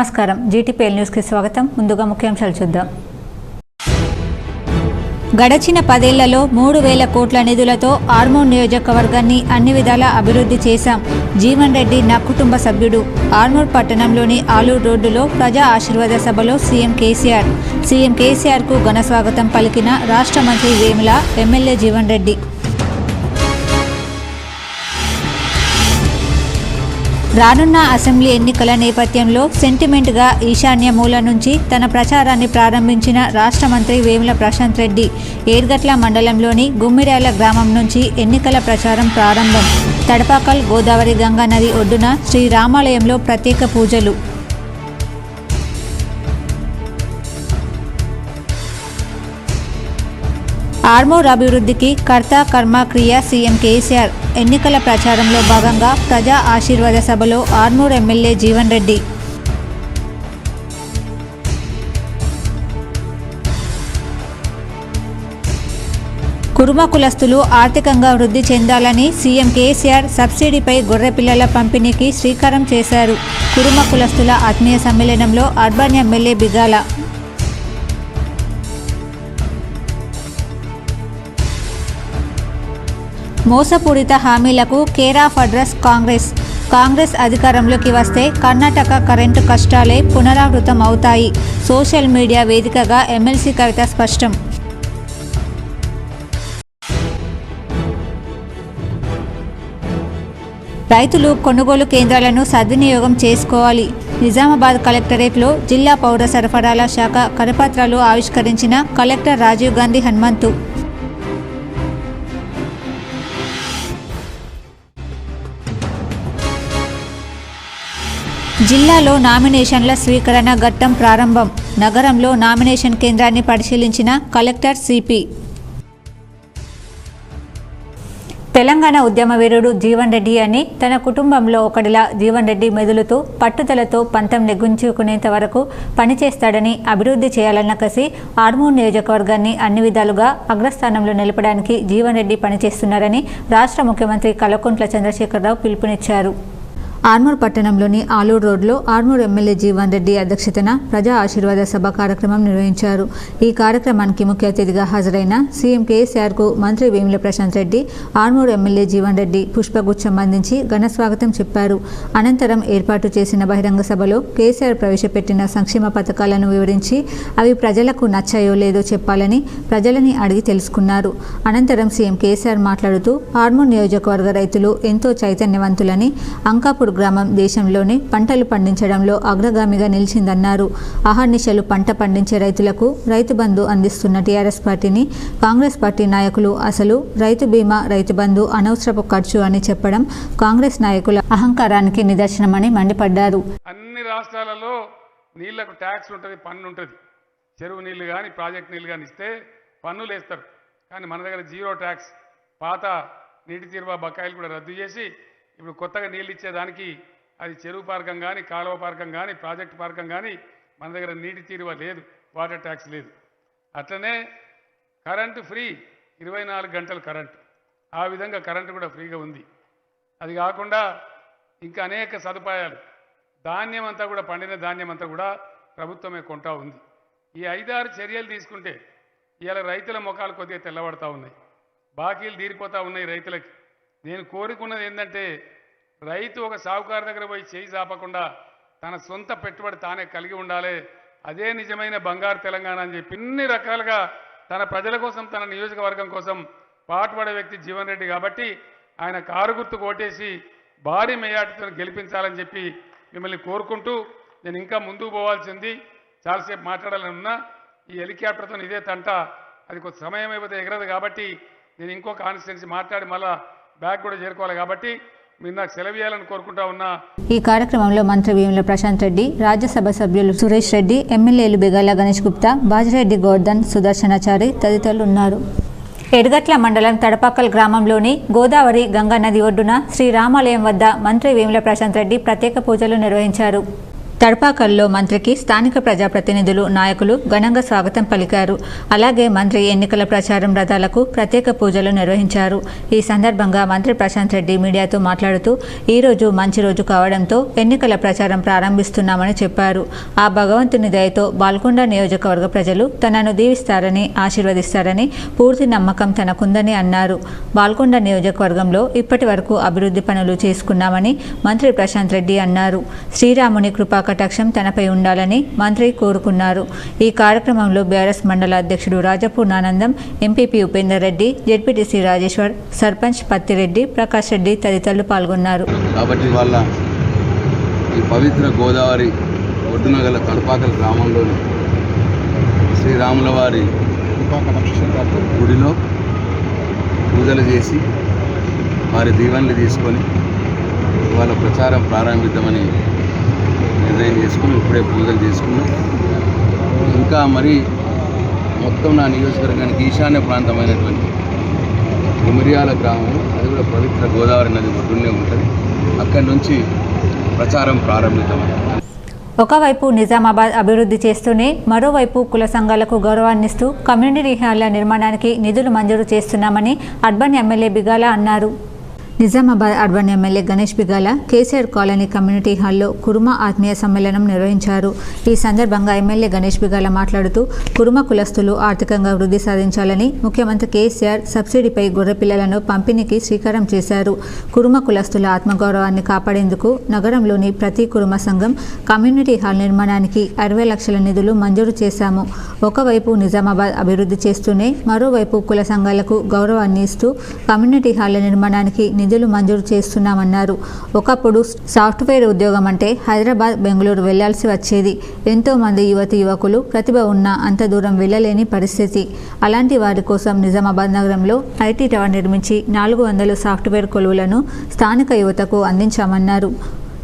నమస్కారం GTPL news కి స్వాగతం. ముందుగా ముఖ్యాంశాలు చూద్దాం. గడచిన 10 ఏళ్లలో 3000 కోట్ల నిధులతో ఆర్మూర్ నియోజకవర్గాన్ని అన్ని విధాలా అభివృద్ధి చేశాం. జీవన్ రెడ్డి నా కుటుంబ సభ్యుడు. ఆర్మూర్ పట్టణంలోని ఆలూరు రోడ్డులో ప్రజా ఆశీర్వాద సభలో సీఎం కేసీఆర్ కు ఘన స్వాగతం పలికిన రాష్ట్ర మంత్రి వేముల, ఎమ్మెల్యే జీవన్ రెడ్డి. రానున్న అసెంబ్లీ ఎన్నికల నేపథ్యంలో సెంటిమెంట్గా ఈశాన్య మూల నుంచి తన ప్రచారాన్ని ప్రారంభించిన రాష్ట్ర మంత్రి వేముల ప్రశాంత్ రెడ్డి. ఏర్గట్ల మండలంలోని గుమ్మిర్యాల గ్రామం నుంచి ఎన్నికల ప్రచారం ప్రారంభం. తడపాకల్ గోదావరి గంగా నది ఒడ్డున శ్రీరామాలయంలో ప్రత్యేక పూజలు. ఆర్మూర్ అభివృద్ధికి కర్త కర్మ క్రియ సీఎం కేసీఆర్. ఎన్నికల ప్రచారంలో భాగంగా ప్రజా ఆశీర్వాద సభలో ఆర్మూర్ ఎమ్మెల్యే జీవన్ రెడ్డి. కురుమ కులస్తులు ఆర్థికంగా వృద్ధి చెందాలని సీఎం కేసీఆర్ సబ్సిడీపై గొర్రెపిల్లల పంపిణీకి శ్రీకారం చేశారు. కురుమ కులస్తుల ఆత్మీయ సమ్మేళనంలో అర్బన్ ఎమ్మెల్యే బిగాల. మోసపూరిత హామీలకు కేర్ ఆఫ్ అడ్రస్ కాంగ్రెస్ అధికారంలోకి వస్తే కర్ణాటక కరెంటు కష్టాలే పునరావృతం అవుతాయి. సోషల్ మీడియా వేదికగా ఎమ్మెల్సీ కవిత స్పష్టం. రైతులు కొనుగోలు కేంద్రాలను సద్వినియోగం చేసుకోవాలి. నిజామాబాద్ కలెక్టరేట్లో జిల్లా పౌర సరఫరాల శాఖ కరపత్రాలు ఆవిష్కరించిన కలెక్టర్ రాజీవ్ గాంధీ హనుమంతు. జిల్లాలో నామినేషన్ల స్వీకరణ ఘట్టం ప్రారంభం. నగరంలో నామినేషన్ కేంద్రాన్ని పరిశీలించిన కలెక్టర్ సిపి. తెలంగాణ ఉద్యమ వీరుడు జీవన్ రెడ్డి అని తన కుటుంబంలో ఒకడిలా జీవన్ రెడ్డి మెదులుతూ పట్టుదలతో పంతం నెగ్గించుకునేంత వరకు పనిచేస్తాడని, అభివృద్ధి చేయాలన్న కసి ఆర్మూర్ నియోజకవర్గాన్ని అన్ని విధాలుగా అగ్రస్థానంలో నిలపడానికి జీవన్ రెడ్డి పనిచేస్తున్నారని రాష్ట్ర ముఖ్యమంత్రి కల్వకుంట్ల చంద్రశేఖరరావు పిలుపునిచ్చారు. ఆర్మూర్ పట్టణంలోని ఆలూరు రోడ్లో ఆర్మూర్ ఎమ్మెల్యే జీవన్ రెడ్డి అధ్యక్షతన ప్రజా ఆశీర్వాద సభ కార్యక్రమం నిర్వహించారు. ఈ కార్యక్రమానికి ముఖ్య అతిథిగా హాజరైన సీఎం కేసీఆర్కు మంత్రి వేముల ప్రశాంత్ రెడ్డి, ఆర్మూర్ ఎమ్మెల్యే జీవన్ రెడ్డి పుష్పగుచ్చం అందించి ఘన స్వాగతం చెప్పారు. అనంతరం ఏర్పాటు చేసిన బహిరంగ సభలో కేసీఆర్ ప్రవేశపెట్టిన సంక్షేమ పథకాలను వివరించి అవి ప్రజలకు నచ్చాయో లేదో చెప్పాలని ప్రజలని అడిగి తెలుసుకున్నారు. అనంతరం సీఎం కేసీఆర్ మాట్లాడుతూ ఆర్మూర్ నియోజకవర్గ రైతులు ఎంతో చైతన్యవంతులని, అంకాపూర్ గ్రామం దేశంలోనే పంటలు పండించడంలో అగ్రగామిగా నిలిచిందన్నారు. అహర్నిశలు పంట పండించే రైతులకు రైతు బంధు అందిస్తున్న టీఆర్ఎస్ పార్టీని కాంగ్రెస్ పార్టీ నాయకులు అసలు రైతు బీమా, రైతు బంధు అనవసరపు ఖర్చు అని చెప్పడం కాంగ్రెస్ నాయకుల అహంకారానికి నిదర్శనమని మండిపడ్డారు. అన్ని రాష్ట్రాలలో నీళ్లకు ట్యాక్స్ ఉంటుంది, పన్ను ఉంటుంది. చెరువు నీళ్లు కానీ ప్రాజెక్ట్ నీళ్లు కానీ ఇస్తే పన్నులు వేస్తారు. కానీ మన దగ్గర జీరో ట్యాక్స్. పాత నీటి తీరువా బకాయిలు కూడా రద్దు చేసి ఇప్పుడు కొత్తగా నీళ్ళు ఇచ్చేదానికి అది చెరువు పార్కం కానీ, కాలువ పార్కం కానీ, ప్రాజెక్టు పార్కం కానీ మన దగ్గర నీటి తీరువ లేదు, వాటర్ ట్యాక్స్ లేదు. అట్లనే కరెంటు ఫ్రీ, 24 గంటలు కరెంటు. ఆ విధంగా కరెంటు కూడా ఫ్రీగా ఉంది. అది కాకుండా ఇంకా అనేక సదుపాయాలు. ధాన్యం అంతా కూడా, పండిన ధాన్యం అంతా కూడా ప్రభుత్వమే కొంటా ఉంది. ఈ 5-6 చర్యలు తీసుకుంటే ఇవాళ రైతుల ముఖాలు కొద్దిగా తెల్లబడతా ఉన్నాయి, బాకీలు తీరిపోతూ ఉన్నాయి రైతులకి. నేను కోరుకున్నది ఏంటంటే రైతు ఒక సాహుకారు దగ్గర పోయి చేయి చాపకుండా తన సొంత పెట్టుబడి తానే కలిగి ఉండాలి. అదే నిజమైన బంగారు తెలంగాణ అని చెప్పి ఇన్ని రకాలుగా తన ప్రజల కోసం, తన నియోజకవర్గం కోసం పాటుపడే వ్యక్తి జీవన్ రెడ్డి. కాబట్టి ఆయన కారు గుర్తు ఓటేసి భారీ మెజార్టీతో గెలిపించాలని చెప్పి మిమ్మల్ని కోరుకుంటూ నేను ఇంకా ముందుకు పోవాల్సింది. చాలాసేపు మాట్లాడాలని ఉన్నా. ఈ హెలికాప్టర్తో ఇదే తంట, అది కొంత సమయం అయిపోతే ఎగరదు. కాబట్టి నేను ఇంకో కాన్స్టిట్యున్సీ మాట్లాడి మళ్ళా బ్యాగ్ కూడా చేరుకోవాలి. కాబట్టి మీరు నాకు సెలవు ఇవ్వాలని కోరుకుంటా ఉన్నా. ఈ కార్యక్రమంలో మంత్రి వేముల ప్రశాంత్ రెడ్డి, రాజ్యసభ సభ్యులు సురేష్ రెడ్డి, ఎమ్మెల్యేలు బిగాల గణేష్ గుప్తా, బాజిరెడ్డి గోర్ధన్, సుదర్శనాచారి తదితరులు ఉన్నారు. ఎర్గట్ల మండలం తడపాకల్ గ్రామంలోని గోదావరి గంగా నది ఒడ్డున శ్రీరామాలయం వద్ద మంత్రి వేముల ప్రశాంత్ రెడ్డి ప్రత్యేక పూజలు నిర్వహించారు. తడపాకల్లో మంత్రికి స్థానిక ప్రజాప్రతినిధులు నాయకులు ఘనంగా స్వాగతం పలికారు. అలాగే మంత్రి ఎన్నికల ప్రచారం రథాలకు ప్రత్యేక పూజలు నిర్వహించారు. ఈ సందర్భంగా మంత్రి ప్రశాంత్ రెడ్డి మీడియాతో మాట్లాడుతూ ఈ రోజు మంచి రోజు కావడంతో ఎన్నికల ప్రచారం ప్రారంభిస్తున్నామని చెప్పారు. ఆ భగవంతుని దయతో బాల్కొండ నియోజకవర్గ ప్రజలు తనను దీవిస్తారని ఆశీర్వదిస్తారని పూర్తి నమ్మకం తనకుందని అన్నారు. బాల్కొండ నియోజకవర్గంలో ఇప్పటి వరకు అభివృద్ధి పనులు చేసుకున్నామని మంత్రి ప్రశాంత్ రెడ్డి అన్నారు. శ్రీరాముని కృపా కటాక్షం తనపై ఉండాలని మంత్రి కోరుకున్నారు. ఈ కార్యక్రమంలో బీఆర్ఎస్ మండల అధ్యక్షుడు రాజపూర్ణానందం, ఎంపీపీ ఉపేందర్ రెడ్డి, జెడ్పీటీసీ రాజేశ్వర్, సర్పంచ్ పత్తిరెడ్డి, ప్రకాష్ రెడ్డి తదితరులు పాల్గొన్నారు. కాబట్టి వాళ్ళ ఈ పవిత్ర గోదావరి ఒడ్డున గల తడపాకల గ్రామంలోని శ్రీరాముల వారి గుడిలో పూజలు చేసి వారి దీవెనలు తీసుకొని వాళ్ళ ప్రచారం ప్రారంభిద్దామని నిర్ణయం చేసుకుని ఇప్పుడే పూజలు చేసుకున్నాం. ఇంకా మరి మొత్తం నా నియోజకవర్గానికి ఈశాన్య ప్రాంతమైనటువంటి గుమిరియాల గ్రామం, అది కూడా పవిత్ర గోదావరి నది ఒడ్డునే ఉంటుంది. అక్కడి నుంచి ప్రచారం ప్రారంభిద్దామని. ఒకవైపు నిజామాబాద్ అభివృద్ధి చేస్తూనే మరోవైపు కుల సంఘాలకు గౌరవాన్నిస్తూ కమ్యూనిటీ హాళ్ల నిర్మాణానికి నిధులు మంజూరు చేస్తున్నామని అర్బన్ ఎమ్మెల్యే బిగాల అన్నారు. Nizamabad urban MLA Ganesh Bigala KCR colony community హాల్లో కురుమ ఆత్మీయ సమ్మేళనం నిర్వహించారు. ఈ సందర్భంగా ఎమ్మెల్యే గణేష్ బిగాల మాట్లాడుతూ కురుమ కులస్తులు ఆర్థికంగా వృద్ధి సాధించాలని ముఖ్యమంత్రి కేసీఆర్ సబ్సిడీపై గొర్రెపిల్లలను పంపిణీకి శ్రీకారం చేశారు. కురుమ కులస్తుల ఆత్మగౌరవాన్ని కాపాడేందుకు నగరంలోని ప్రతి కురుమ సంఘం కమ్యూనిటీ హాల్ నిర్మాణానికి 60 లక్షల నిధులు మంజూరు చేశాము. ఒకవైపు నిజామాబాద్ అభివృద్ధి చేస్తూనే మరోవైపు కుల సంఘాలకు గౌరవాన్ని ఇస్తూ కమ్యూనిటీ హాళ్ల నిర్మాణానికి నిధులు మంజూరు చేస్తున్నామన్నారు. ఒకప్పుడు సాఫ్ట్వేర్ ఉద్యోగం అంటే హైదరాబాద్, బెంగళూరు వెళ్లాల్సి వచ్చేది. ఎంతో మంది యువకులు ప్రతిభ ఉన్నా అంత దూరం వెళ్లలేని పరిస్థితి. అలాంటి వారి కోసం నిజామాబాద్ నగరంలో ఐటీ టవర్ నిర్మించి 400 సాఫ్ట్వేర్ కొలువులను స్థానిక యువతకు అందించామన్నారు.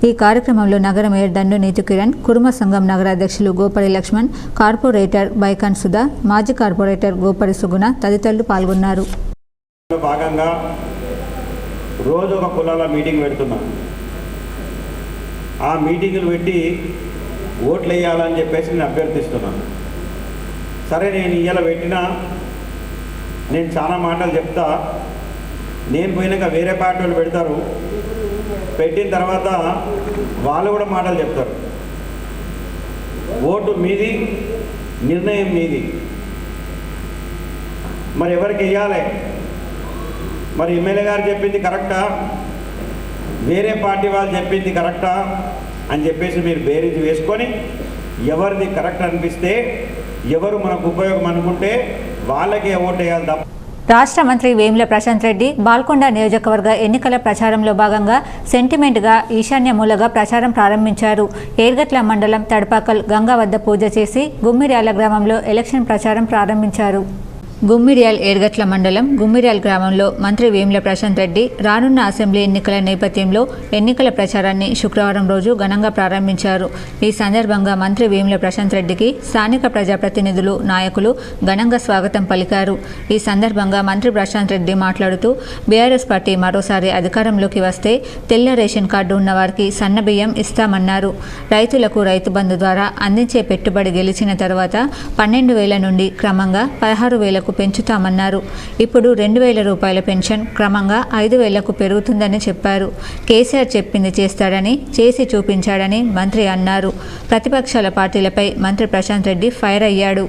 ఈ కార్యక్రమంలో నగర మేయర్ దండు నీతు కిరణ్, కురుమ సంఘం నగర అధ్యక్షులు గోపరి లక్ష్మణ్, కార్పొరేటర్ బైకాన్ సుధా, మాజీ కార్పొరేటర్ గోపరి సుగుణ తదితరులు పాల్గొన్నారు. భాగంగా రోజు ఒక కులాల మీటింగ్ పెడుతున్నాను. ఆ మీటింగులు పెట్టి ఓట్లు వేయాలని చెప్పేసి నేను అభ్యర్థిస్తున్నాను. సరే, నేను ఇవాళ పెట్టినా నేను చాలా మాటలు చెప్తా. నేను పోయినాక వేరే పార్టీ వాళ్ళు పెడతారు. పెట్టిన తర్వాత వాళ్ళు కూడా మాటలు చెప్తారు. ఓటు మీది, నిర్ణయం మీది. మరి ఎవరికి వేయాలి? మరి ఎమ్మెల్యే గారు చెప్పింది కరెక్టా, వేరే పార్టీ వాళ్ళు చెప్పింది కరెక్టా అని చెప్పేసి మీరు బేరీజ్ వేసుకొని ఎవరిది కరెక్ట్ అనిపిస్తే, ఎవరు మనకు ఉపయోగం అనుకుంటే వాళ్ళకే ఓటు వేయాలి తప్ప. రాష్ట్ర మంత్రి వేముల ప్రశాంత్ రెడ్డి బాల్కొండ నియోజకవర్గ ఎన్నికల ప్రచారంలో భాగంగా సెంటిమెంట్గా ఈశాన్య మూలగా ప్రచారం ప్రారంభించారు. ఏర్గట్ల మండలం తడపాకల్ గంగా వద్ద పూజ చేసి గుమ్మిర్యాల గ్రామంలో ఎలక్షన్ ప్రచారం ప్రారంభించారు. గుమ్మిర్యాల్ ఏర్గట్ల మండలం గుమ్మిర్యాల్ గ్రామంలో మంత్రి వేముల ప్రశాంత్ రెడ్డి రానున్న అసెంబ్లీ ఎన్నికల నేపథ్యంలో ఎన్నికల ప్రచారాన్ని శుక్రవారం రోజు ఘనంగా ప్రారంభించారు. ఈ సందర్భంగా మంత్రి వేముల ప్రశాంత్ రెడ్డికి స్థానిక ప్రజాప్రతినిధులు, నాయకులు ఘనంగా స్వాగతం పలికారు. ఈ సందర్భంగా మంత్రి ప్రశాంత్ రెడ్డి మాట్లాడుతూ బీఆర్ఎస్ పార్టీ మరోసారి అధికారంలోకి వస్తే తెల్ల రేషన్ కార్డు ఉన్న వారికి సన్నబియ్యం ఇస్తామన్నారు. రైతులకు రైతు బంధు ద్వారా అందించే పెట్టుబడి గెలిచిన తర్వాత 12,000 నుండి క్రమంగా 16,000 పెంచుతామన్నారు. ఇప్పుడు 2,000 రూపాయల పెన్షన్ క్రమంగా 5,000కు పెరుగుతుందని చెప్పారు. కేసీఆర్ చెప్పింది చేస్తాడని, చేసి చూపించాడని మంత్రి అన్నారు. ప్రతిపక్షాల పార్టీలపై మంత్రి ప్రశాంత్ రెడ్డి ఫైర్ అయ్యాడు.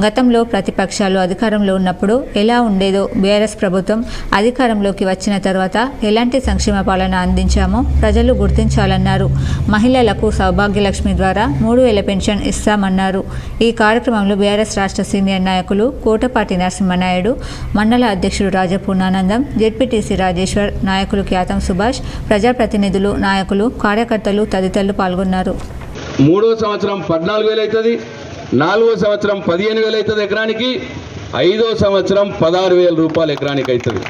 గతంలో ప్రతిపక్షాలు అధికారంలో ఉన్నప్పుడు ఎలా ఉండేదో, బీఆర్ఎస్ ప్రభుత్వం అధికారంలోకి వచ్చిన తర్వాత ఎలాంటి సంక్షేమ పాలన అందించామో ప్రజలు గుర్తించాలన్నారు. మహిళలకు సౌభాగ్యలక్ష్మి ద్వారా 3,000 పెన్షన్ ఇస్తామన్నారు. ఈ కార్యక్రమంలో బీఆర్ఎస్ రాష్ట్ర సీనియర్ నాయకులు కోటపాటి నరసింహనాయుడు, మండల అధ్యక్షుడు రాజపూర్ణానందం, జెడ్పీటీసీ రాజేశ్వర్, నాయకులు క్యాతం సుభాష్, ప్రజాప్రతినిధులు, నాయకులు, కార్యకర్తలు తదితరులు పాల్గొన్నారు. 3వ సంవత్సరం 14,000 అవుతుంది, 4వ సంవత్సరం 15,000 అవుతుంది ఎకరానికి, 5వ సంవత్సరం 16,000 రూపాయలు ఎకరానికి అవుతుంది.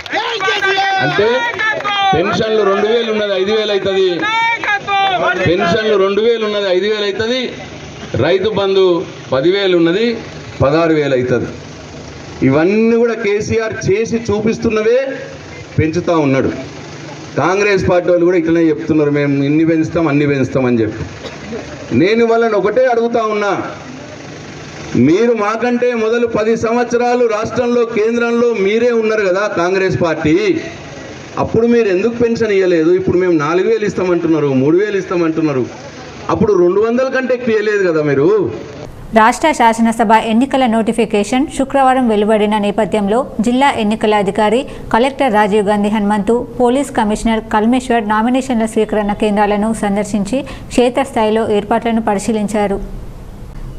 అంటే పెన్షన్లు 2,000 ఉన్నది 5,000 అవుతుంది, పెన్షన్లు 2,000 ఉన్నది 5,000 అవుతుంది, రైతు బంధు 10,000 ఉన్నది 16,000 అవుతుంది. ఇవన్నీ కూడా కేసీఆర్ చేసి చూపిస్తున్నవే పెంచుతూ ఉన్నాడు. కాంగ్రెస్ పార్టీ వాళ్ళు కూడా ఇట్లనే చెప్తున్నారు, మేము ఇన్ని పెంచుతాం అన్ని పెంచుతాం అని చెప్పి. నేను వాళ్ళని ఒకటే అడుగుతా ఉన్నా, మీరు మాకంటే మొదలు 10 సంవత్సరాలు రాష్ట్రంలో కేంద్రంలో మీరే ఉన్నారు కదా కాంగ్రెస్ పార్టీ, అప్పుడు మీరు ఎందుకు పెన్షన్ ఇవ్వలేదు? ఇప్పుడు మేము 4,000 ఇస్తామంటున్నారు, 3,000 ఇస్తామంటున్నారు, అప్పుడు 200 కంటే ఎక్కువ ఇవ్వలేదు కదా మీరు? రాష్ట్ర శాసనసభ ఎన్నికల నోటిఫికేషన్ శుక్రవారం వెలువడిన నేపథ్యంలో జిల్లా ఎన్నికల అధికారి collector Rajiv Gandhi Hanumanthu, police commissioner Kalmeshwar నామినేషన్ల స్వీకరణ కేంద్రాలను సందర్శించి క్షేత్రస్థాయిలో ఏర్పాట్లను పరిశీలించారు.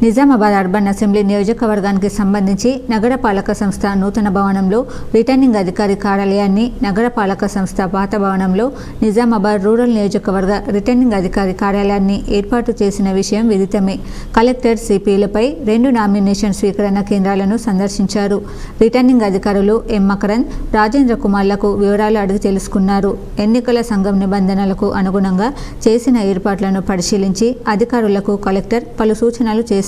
నిజామాబాద్ అర్బన్ అసెంబ్లీ నియోజకవర్గానికి సంబంధించి నగరపాలక సంస్థ నూతన భవనంలో రిటర్నింగ్ అధికారి కార్యాలయాన్ని, నగరపాలక సంస్థ పాత భవనంలో నిజామాబాద్ రూరల్ నియోజకవర్గ రిటర్నింగ్ అధికారి కార్యాలయాన్ని ఏర్పాటు చేసిన విషయం విదితమే. కలెక్టర్ సిపిలపై 2 నామినేషన్ స్వీకరణ కేంద్రాలను సందర్శించారు. రిటర్నింగ్ అధికారులు ఎం మకరన్, రాజేంద్ర కుమార్లకు వివరాలు అడిగి తెలుసుకున్నారు. ఎన్నికల సంఘం నిబంధనలకు అనుగుణంగా చేసిన ఏర్పాట్లను పరిశీలించి అధికారులకు కలెక్టర్ పలు సూచనలు చేశారు.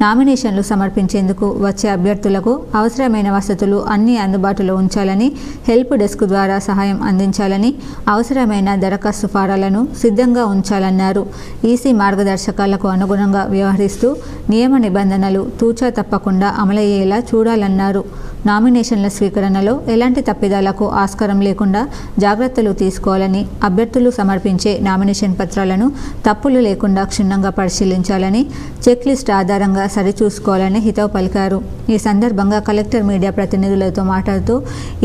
నామినేషన్లు సమర్పించేందుకు వచ్చే అభ్యర్థులకు అవసరమైన వసతులు అన్ని అందుబాటులో ఉంచాలని, హెల్ప్ డెస్క్ ద్వారా సహాయం అందించాలని, అవసరమైన దరఖాస్తు ఫారాలను సిద్ధంగా ఉంచాలన్నారు. ఈసీ మార్గదర్శకాలకు అనుగుణంగా వ్యవహరిస్తూ నియమ నిబంధనలు తూచా తప్పకుండా అమలయ్యేలా చూడాలన్నారు. నామినేషన్ల స్వీకరణలో ఎలాంటి తప్పిదాలకు ఆస్కారం లేకుండా జాగ్రత్తలు తీసుకోవాలని, అభ్యర్థులు సమర్పించే నామినేషన్ పత్రాలను తప్పులు లేకుండా క్షుణ్ణంగా పరిశీలించాలని, చెక్ లిస్ట్ ఆధారంగా సరిచూసుకోవాలని హితవు పలికారు. ఈ సందర్భంగా కలెక్టర్ మీడియా ప్రతినిధులతో మాట్లాడుతూ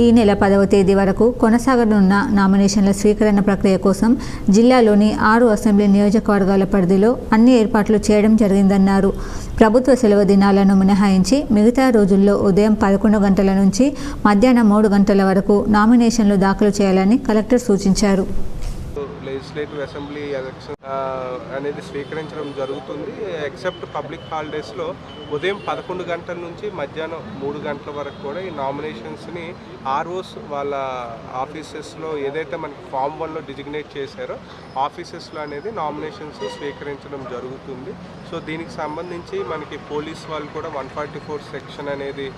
ఈ నెల 10వ తేదీ వరకు కొనసాగనున్న నామినేషన్ల స్వీకరణ ప్రక్రియ కోసం జిల్లాలోని 6 అసెంబ్లీ నియోజకవర్గాల పరిధిలో అన్ని ఏర్పాట్లు చేయడం జరిగిందన్నారు. ప్రభుత్వ సెలవు దినాలను మినహాయించి మిగతా రోజుల్లో ఉదయం 11 గంటల నుంచి మధ్యాహ్నం 3 గంటల వరకు నామినేషన్లు దాఖలు చేయాలని కలెక్టర్ సూచించారు. లెజిస్లేటివ్ అసెంబ్లీ ఎలక్షన్ అనేది స్వీకరించడం జరుగుతుంది. ఎక్సెప్ట్ పబ్లిక్ హాలిడేస్లో ఉదయం 11 గంటల నుంచి మధ్యాహ్నం 3 గంటల వరకు కూడా ఈ నామినేషన్స్ని ఆర్ఓస్ వాళ్ళ ఆఫీసెస్లో ఏదైతే మనకి ఫామ్ 1లో డిజిగ్నేట్ చేశారో ఆఫీసెస్లో అనేది నామినేషన్స్ స్వీకరించడం జరుగుతుంది. సో దీనికి సంబంధించి మనకి పోలీస్ వాళ్ళు కూడా 144 సెక్షన్ అనేది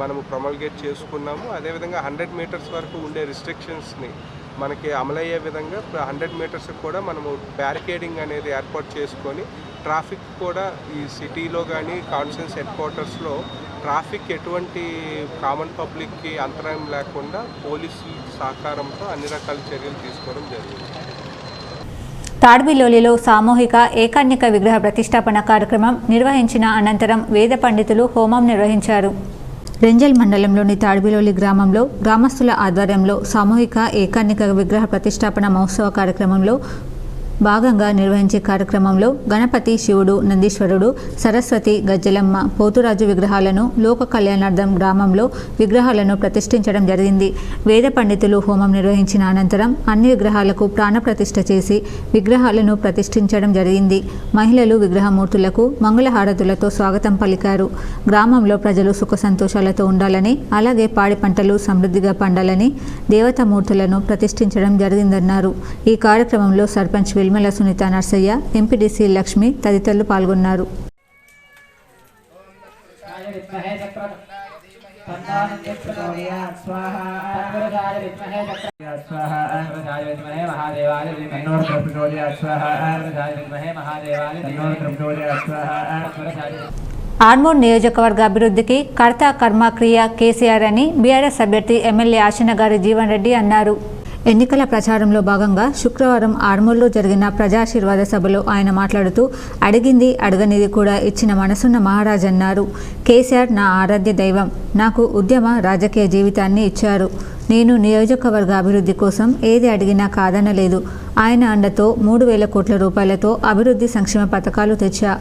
మనము ప్రొమల్గేట్ చేసుకున్నాము. అదేవిధంగా 100 మీటర్స్ వరకు ఉండే రిస్ట్రిక్షన్స్ని మనకి అమలయ్యే విధంగా 100 మీటర్స్ కూడా మనము బ్యారికేడింగ్ అనేది ఏర్పాటు చేసుకొని ట్రాఫిక్ కూడా ఈ సిటీలో కానీ కాన్స్టిట్యూన్సీ హెడ్ క్వార్టర్స్లో ట్రాఫిక్ ఎటువంటి కామన్ పబ్లిక్కి అంతరాయం లేకుండా పోలీసుల సహకారంతో అన్ని రకాల చర్యలు తీసుకోవడం జరిగింది. తాడ్బిలోలిలో సామూహిక ఏకాన్నిక విగ్రహ ప్రతిష్టాపన కార్యక్రమం నిర్వహించిన అనంతరం వేద పండితులు హోమం నిర్వహించారు. రెంజల్ మండలంలోని తాడ్బిలోలి గ్రామంలో గ్రామస్తుల ఆధ్వర్యంలో సామూహిక ఏకాన్నిక విగ్రహ ప్రతిష్టాపన మహోత్సవ కార్యక్రమంలో భాగంగా నిర్వహించే కార్యక్రమంలో గణపతి, శివుడు, నందీశ్వరుడు, సరస్వతి, గజ్జలమ్మ, పోతురాజు విగ్రహాలను లోక కళ్యాణార్థం గ్రామంలో విగ్రహాలను ప్రతిష్ఠించడం జరిగింది. వేద పండితులు హోమం నిర్వహించిన అనంతరం అన్ని విగ్రహాలకు ప్రాణప్రతిష్ఠ చేసి విగ్రహాలను ప్రతిష్ఠించడం జరిగింది. మహిళలు విగ్రహమూర్తులకు మంగళహారతులతో స్వాగతం పలికారు. గ్రామంలో ప్రజలు సుఖ సంతోషాలతో ఉండాలని, అలాగే పాడి పంటలు సమృద్ధిగా పండాలని దేవతామూర్తులను ప్రతిష్ఠించడం జరిగిందన్నారు. ఈ కార్యక్రమంలో సర్పంచ్ వెల్మెల సునీత నర్సయ్య, ఎంపీడీసీ లక్ష్మి తదితరులు పాల్గొన్నారు. ఆర్మూర్ నియోజకవర్గ అభివృద్ధికి కర్త కర్మ క్రియ కేసీఆర్ అని బీఆర్ఎస్ అభ్యర్థి ఎమ్మెల్యే ఆశనగారి జీవన్ రెడ్డి అన్నారు. ఎన్నికల ప్రచారంలో భాగంగా శుక్రవారం ఆర్మూర్లో జరిగిన ప్రజాశీర్వాద సభలో ఆయన మాట్లాడుతూ అడిగింది అడగనిది కూడా ఇచ్చిన మనసున్న మహారాజ్ అన్నారు. కేసీఆర్ నా ఆరాధ్య దైవం, నాకు ఉద్యమ రాజకీయ జీవితాన్ని ఇచ్చారు. నేను నియోజకవర్గ అభివృద్ధి కోసం ఏది అడిగినా కాదనలేదు. ఆయన అండతో 3,000 కోట్ల రూపాయలతో అభివృద్ధి సంక్షేమ పథకాలు తెచ్చా.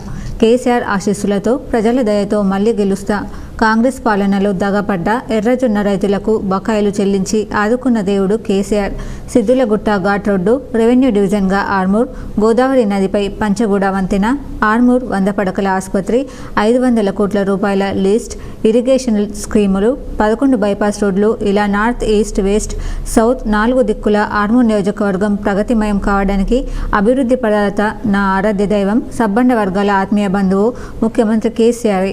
కేసీఆర్ ఆశీస్సులతో ప్రజల దయతో మళ్లీ గెలుస్తా. కాంగ్రెస్ పాలనలో దగపడ్డ ఎర్రజొన్న రైతులకు బకాయిలు చెల్లించి ఆదుకున్న దేవుడు కేసీఆర్. సిద్దులగుట్ట ఘాట్ రోడ్డు, రెవెన్యూ డివిజన్గా ఆర్మూర్, గోదావరి నదిపై పంచగూడ వంతెన, ఆర్మూర్ 100 పడకల ఆసుపత్రి, 500 కోట్ల రూపాయల లిస్ట్, ఇరిగేషన్ స్కీములు, 11 బైపాస్ రోడ్లు, ఇలా నార్త్, ఈస్ట్, వెస్ట్, సౌత్ 4 దిక్కుల ఆర్మూర్ నియోజకవర్గం ప్రగతిమయం కావడానికి అభివృద్ధి ప్రదాత నా ఆరాధ్య దైవం, సబ్బండ వర్గాల ఆత్మీయ బంధువు ముఖ్యమంత్రి కేసీఆర్.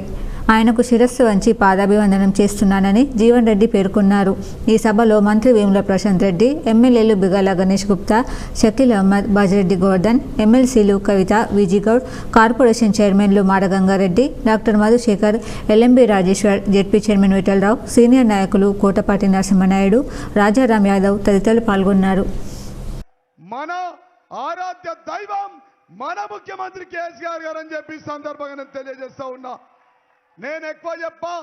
ఆయనకు శిరస్సు వంచి పాదాభివందనం చేస్తున్నానని జీవన్ రెడ్డి పేర్కొన్నారు. ఈ సభలో మంత్రి వేముల ప్రశాంత్ రెడ్డి, ఎమ్మెల్యేలు బిగాల గణేష్ గుప్తా, షకీల్ అహ్మద్, బాజిరెడ్డి గోవర్ధన్, ఎమ్మెల్సీలు కవిత, విజయగౌడ్, కార్పొరేషన్ చైర్మన్లు మాడగంగారెడ్డి, doctor Madhusekhar, LMB Rajeshwar, ZP chairman Vithal Rao, senior నాయకులు కోటపాటి నరసింహనాయుడు, రాజారాం యాదవ్ తదితరులు పాల్గొన్నారు. మన ఆరాధ్య దైవం మన ముఖ్యమంత్రి కేసీఆర్ గారు అని చెప్పి సందర్భంగా నేను తెలియజేస్తా ఉన్నా. నేను ఎక్కువ చెప్పా,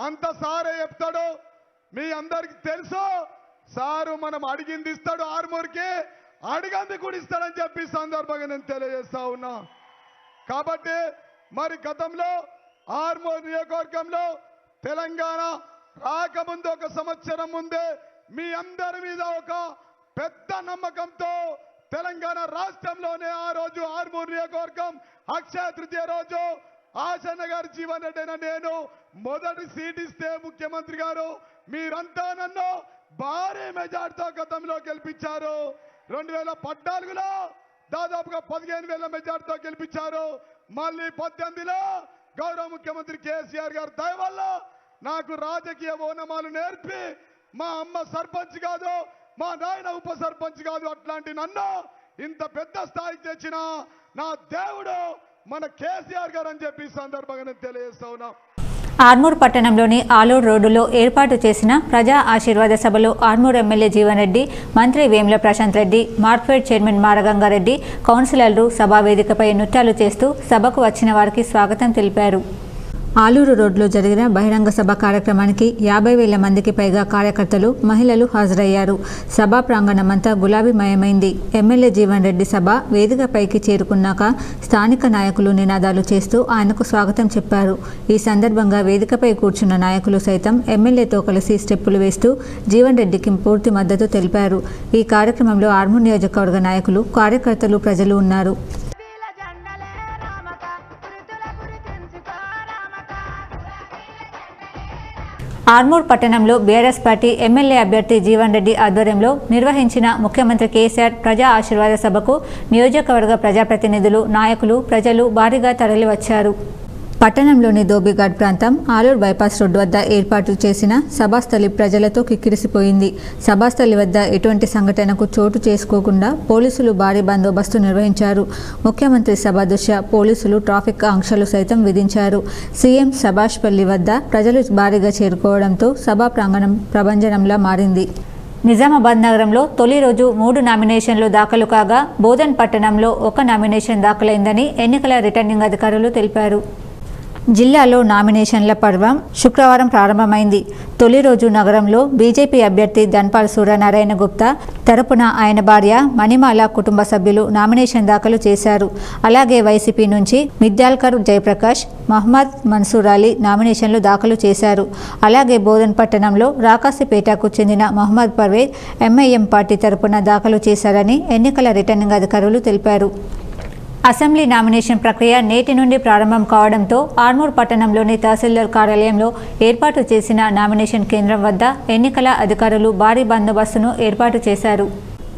అంత సారే చెప్తాడు. మీ అందరికి తెలుసు, సారు మనం అడిగింది ఇస్తాడు, ఆర్మూర్కి అడిగింది కూడా ఇస్తాడని చెప్పి సందర్భంగా నేను తెలియజేస్తా ఉన్నా. కాబట్టి మరి గతంలో ఆర్మూర్ నియోజకవర్గంలో తెలంగాణ రాకముందు 1 సంవత్సరం ముందే మీ అందరి మీద ఒక పెద్ద నమ్మకంతో తెలంగాణ రాష్ట్రంలోనే ఆ రోజు ఆర్మూర్ నియోజకవర్గం అక్షయ తృతీయ రోజు ఆశన్న గారు జీవన్ రెడ్డి నేను మొదటి సీట్ ఇస్తే ముఖ్యమంత్రి గారు మీరంతా నన్ను భారీ మెజార్టీతో గతంలో గెలిపించారు. 2014లో దాదాపుగా 15,000 మెజార్టీతో గెలిపించారు. మళ్ళీ 18లో గౌరవ ముఖ్యమంత్రి కేసీఆర్ గారి దయ వల్ల నాకు రాజకీయ ఓనమాలు నేర్పి మా అమ్మ సర్పంచ్ కాదు, మా నాయన ఉప సర్పంచ్ కాదు, అట్లాంటి నన్ను ఇంత పెద్ద స్థాయికి తెచ్చిన నా దేవుడు మన కేసీఆర్ గారు అని చెప్పి సందర్భంగా నేను తెలియజేస్తా ఉన్నా. ఆర్మూర్ పట్టణంలోని ఆలూరు రోడ్డులో ఏర్పాటు చేసిన ప్రజా ఆశీర్వాద సభలో ఆర్మూర్ ఎమ్మెల్యే జీవన్ రెడ్డి, మంత్రి వేముల ప్రశాంత్ రెడ్డి, మార్క్ఫెడ్ చైర్మన్ మారగంగారెడ్డి, కౌన్సిలర్లు సభా వేదికపై నృత్యాలు చేస్తూ సభకు వచ్చిన వారికి స్వాగతం తెలిపారు. ఆలూరు రోడ్లో జరిగిన బహిరంగ సభ కార్యక్రమానికి 50,000 మందికి పైగా కార్యకర్తలు, మహిళలు హాజరయ్యారు. సభా ప్రాంగణమంతా గులాబీమయమైంది. ఎమ్మెల్యే జీవన్ రెడ్డి సభ వేదికపైకి చేరుకున్నాక స్థానిక నాయకులు నినాదాలు చేస్తూ ఆయనకు స్వాగతం చెప్పారు. ఈ సందర్భంగా వేదికపై కూర్చున్న నాయకులు సైతం ఎమ్మెల్యేతో కలిసి స్టెప్పులు వేస్తూ జీవన్ రెడ్డికి పూర్తి మద్దతు తెలిపారు. ఈ కార్యక్రమంలో ఆర్మూర్ నియోజకవర్గ నాయకులు, కార్యకర్తలు, ప్రజలు ఉన్నారు. ఆర్మూర్ పట్టణంలో బీఆర్ఎస్ పార్టీ ఎమ్మెల్యే అభ్యర్థి జీవన్ రెడ్డి ఆధ్వర్యంలో నిర్వహించిన ముఖ్యమంత్రి కేసీఆర్ ప్రజా ఆశీర్వాద సభకు నియోజకవర్గ ప్రజాప్రతినిధులు, నాయకులు, ప్రజలు భారీగా తరలివచ్చారు. పట్టణంలోని ధోబీఘాట్ ప్రాంతం ఆలూరు బైపాస్ రోడ్డు వద్ద ఏర్పాటు చేసిన సభాస్థలి ప్రజలతో కిక్కిరిసిపోయింది. సభాస్థలి వద్ద ఎటువంటి సంఘటనకు చోటు చేసుకోకుండా పోలీసులు భారీ బందోబస్తు నిర్వహించారు. ముఖ్యమంత్రి సభ దృష్ట్యా పోలీసులు ట్రాఫిక్ ఆంక్షలు సైతం విధించారు. సీఎం సభాష్పల్లి వద్ద ప్రజలు భారీగా చేరుకోవడంతో సభా ప్రాంగణం ప్రభంజనంలా మారింది. నిజామాబాద్ నగరంలో తొలి రోజు 3 నామినేషన్లు దాఖలు కాగా బోధన్ పట్టణంలో 1 నామినేషన్ దాఖలైందని ఎన్నికల రిటర్నింగ్ అధికారులు తెలిపారు. జిల్లాలో నామినేషన్ల పర్వం శుక్రవారం ప్రారంభమైంది. తొలి రోజు నగరంలో బీజేపీ అభ్యర్థి ధన్పాల్ సూర్యనారాయణ గుప్తా తరపున ఆయన భార్య మణిమాల కుటుంబ సభ్యులు నామినేషన్ దాఖలు చేశారు. అలాగే వైసీపీ నుంచి మిద్యాల్కర్ జయప్రకాష్, మహమ్మద్ మన్సూర్ అలీ నామినేషన్లు దాఖలు చేశారు. అలాగే బోధన్ పట్టణంలో రాకాసిపేటకు చెందిన మహమ్మద్ పర్వేజ్ ఎంఐఎం పార్టీ తరపున దాఖలు చేశారని ఎన్నికల రిటర్నింగ్ అధికారులు తెలిపారు. అసెంబ్లీ నామినేషన్ ప్రక్రియ నేటి నుండి ప్రారంభం కావడంతో ఆర్మూర్ పట్టణంలోని తహసీల్దార్ కార్యాలయంలో ఏర్పాటు చేసిన నామినేషన్ కేంద్రం వద్ద ఎన్నికల అధికారులు భారీ బందోబస్తును ఏర్పాటు చేశారు.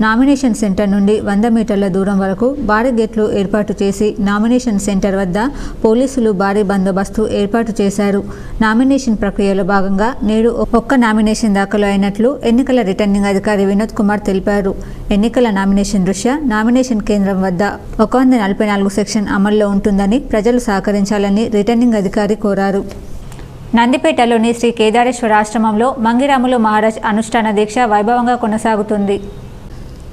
నామినేషన్ సెంటర్ నుండి 100 మీటర్ల దూరం వరకు భారీ గేట్లు ఏర్పాటు చేసి నామినేషన్ సెంటర్ వద్ద పోలీసులు భారీ బందోబస్తు ఏర్పాటు చేశారు. నామినేషన్ ప్రక్రియలో భాగంగా నేడు 1 నామినేషన్ దాఖలు అయినట్లు ఎన్నికల రిటర్నింగ్ అధికారి వినోద్ కుమార్ తెలిపారు. ఎన్నికల నామినేషన్ దృష్ట్యా నామినేషన్ కేంద్రం వద్ద 144 సెక్షన్ అమల్లో ఉంటుందని ప్రజలు సహకరించాలని రిటర్నింగ్ అధికారి కోరారు. నందిపేటలోని శ్రీ కేదారేశ్వర ఆశ్రమంలో మంగిరాములు మహారాజ్ అనుష్ఠాన దీక్ష వైభవంగా కొనసాగుతుంది.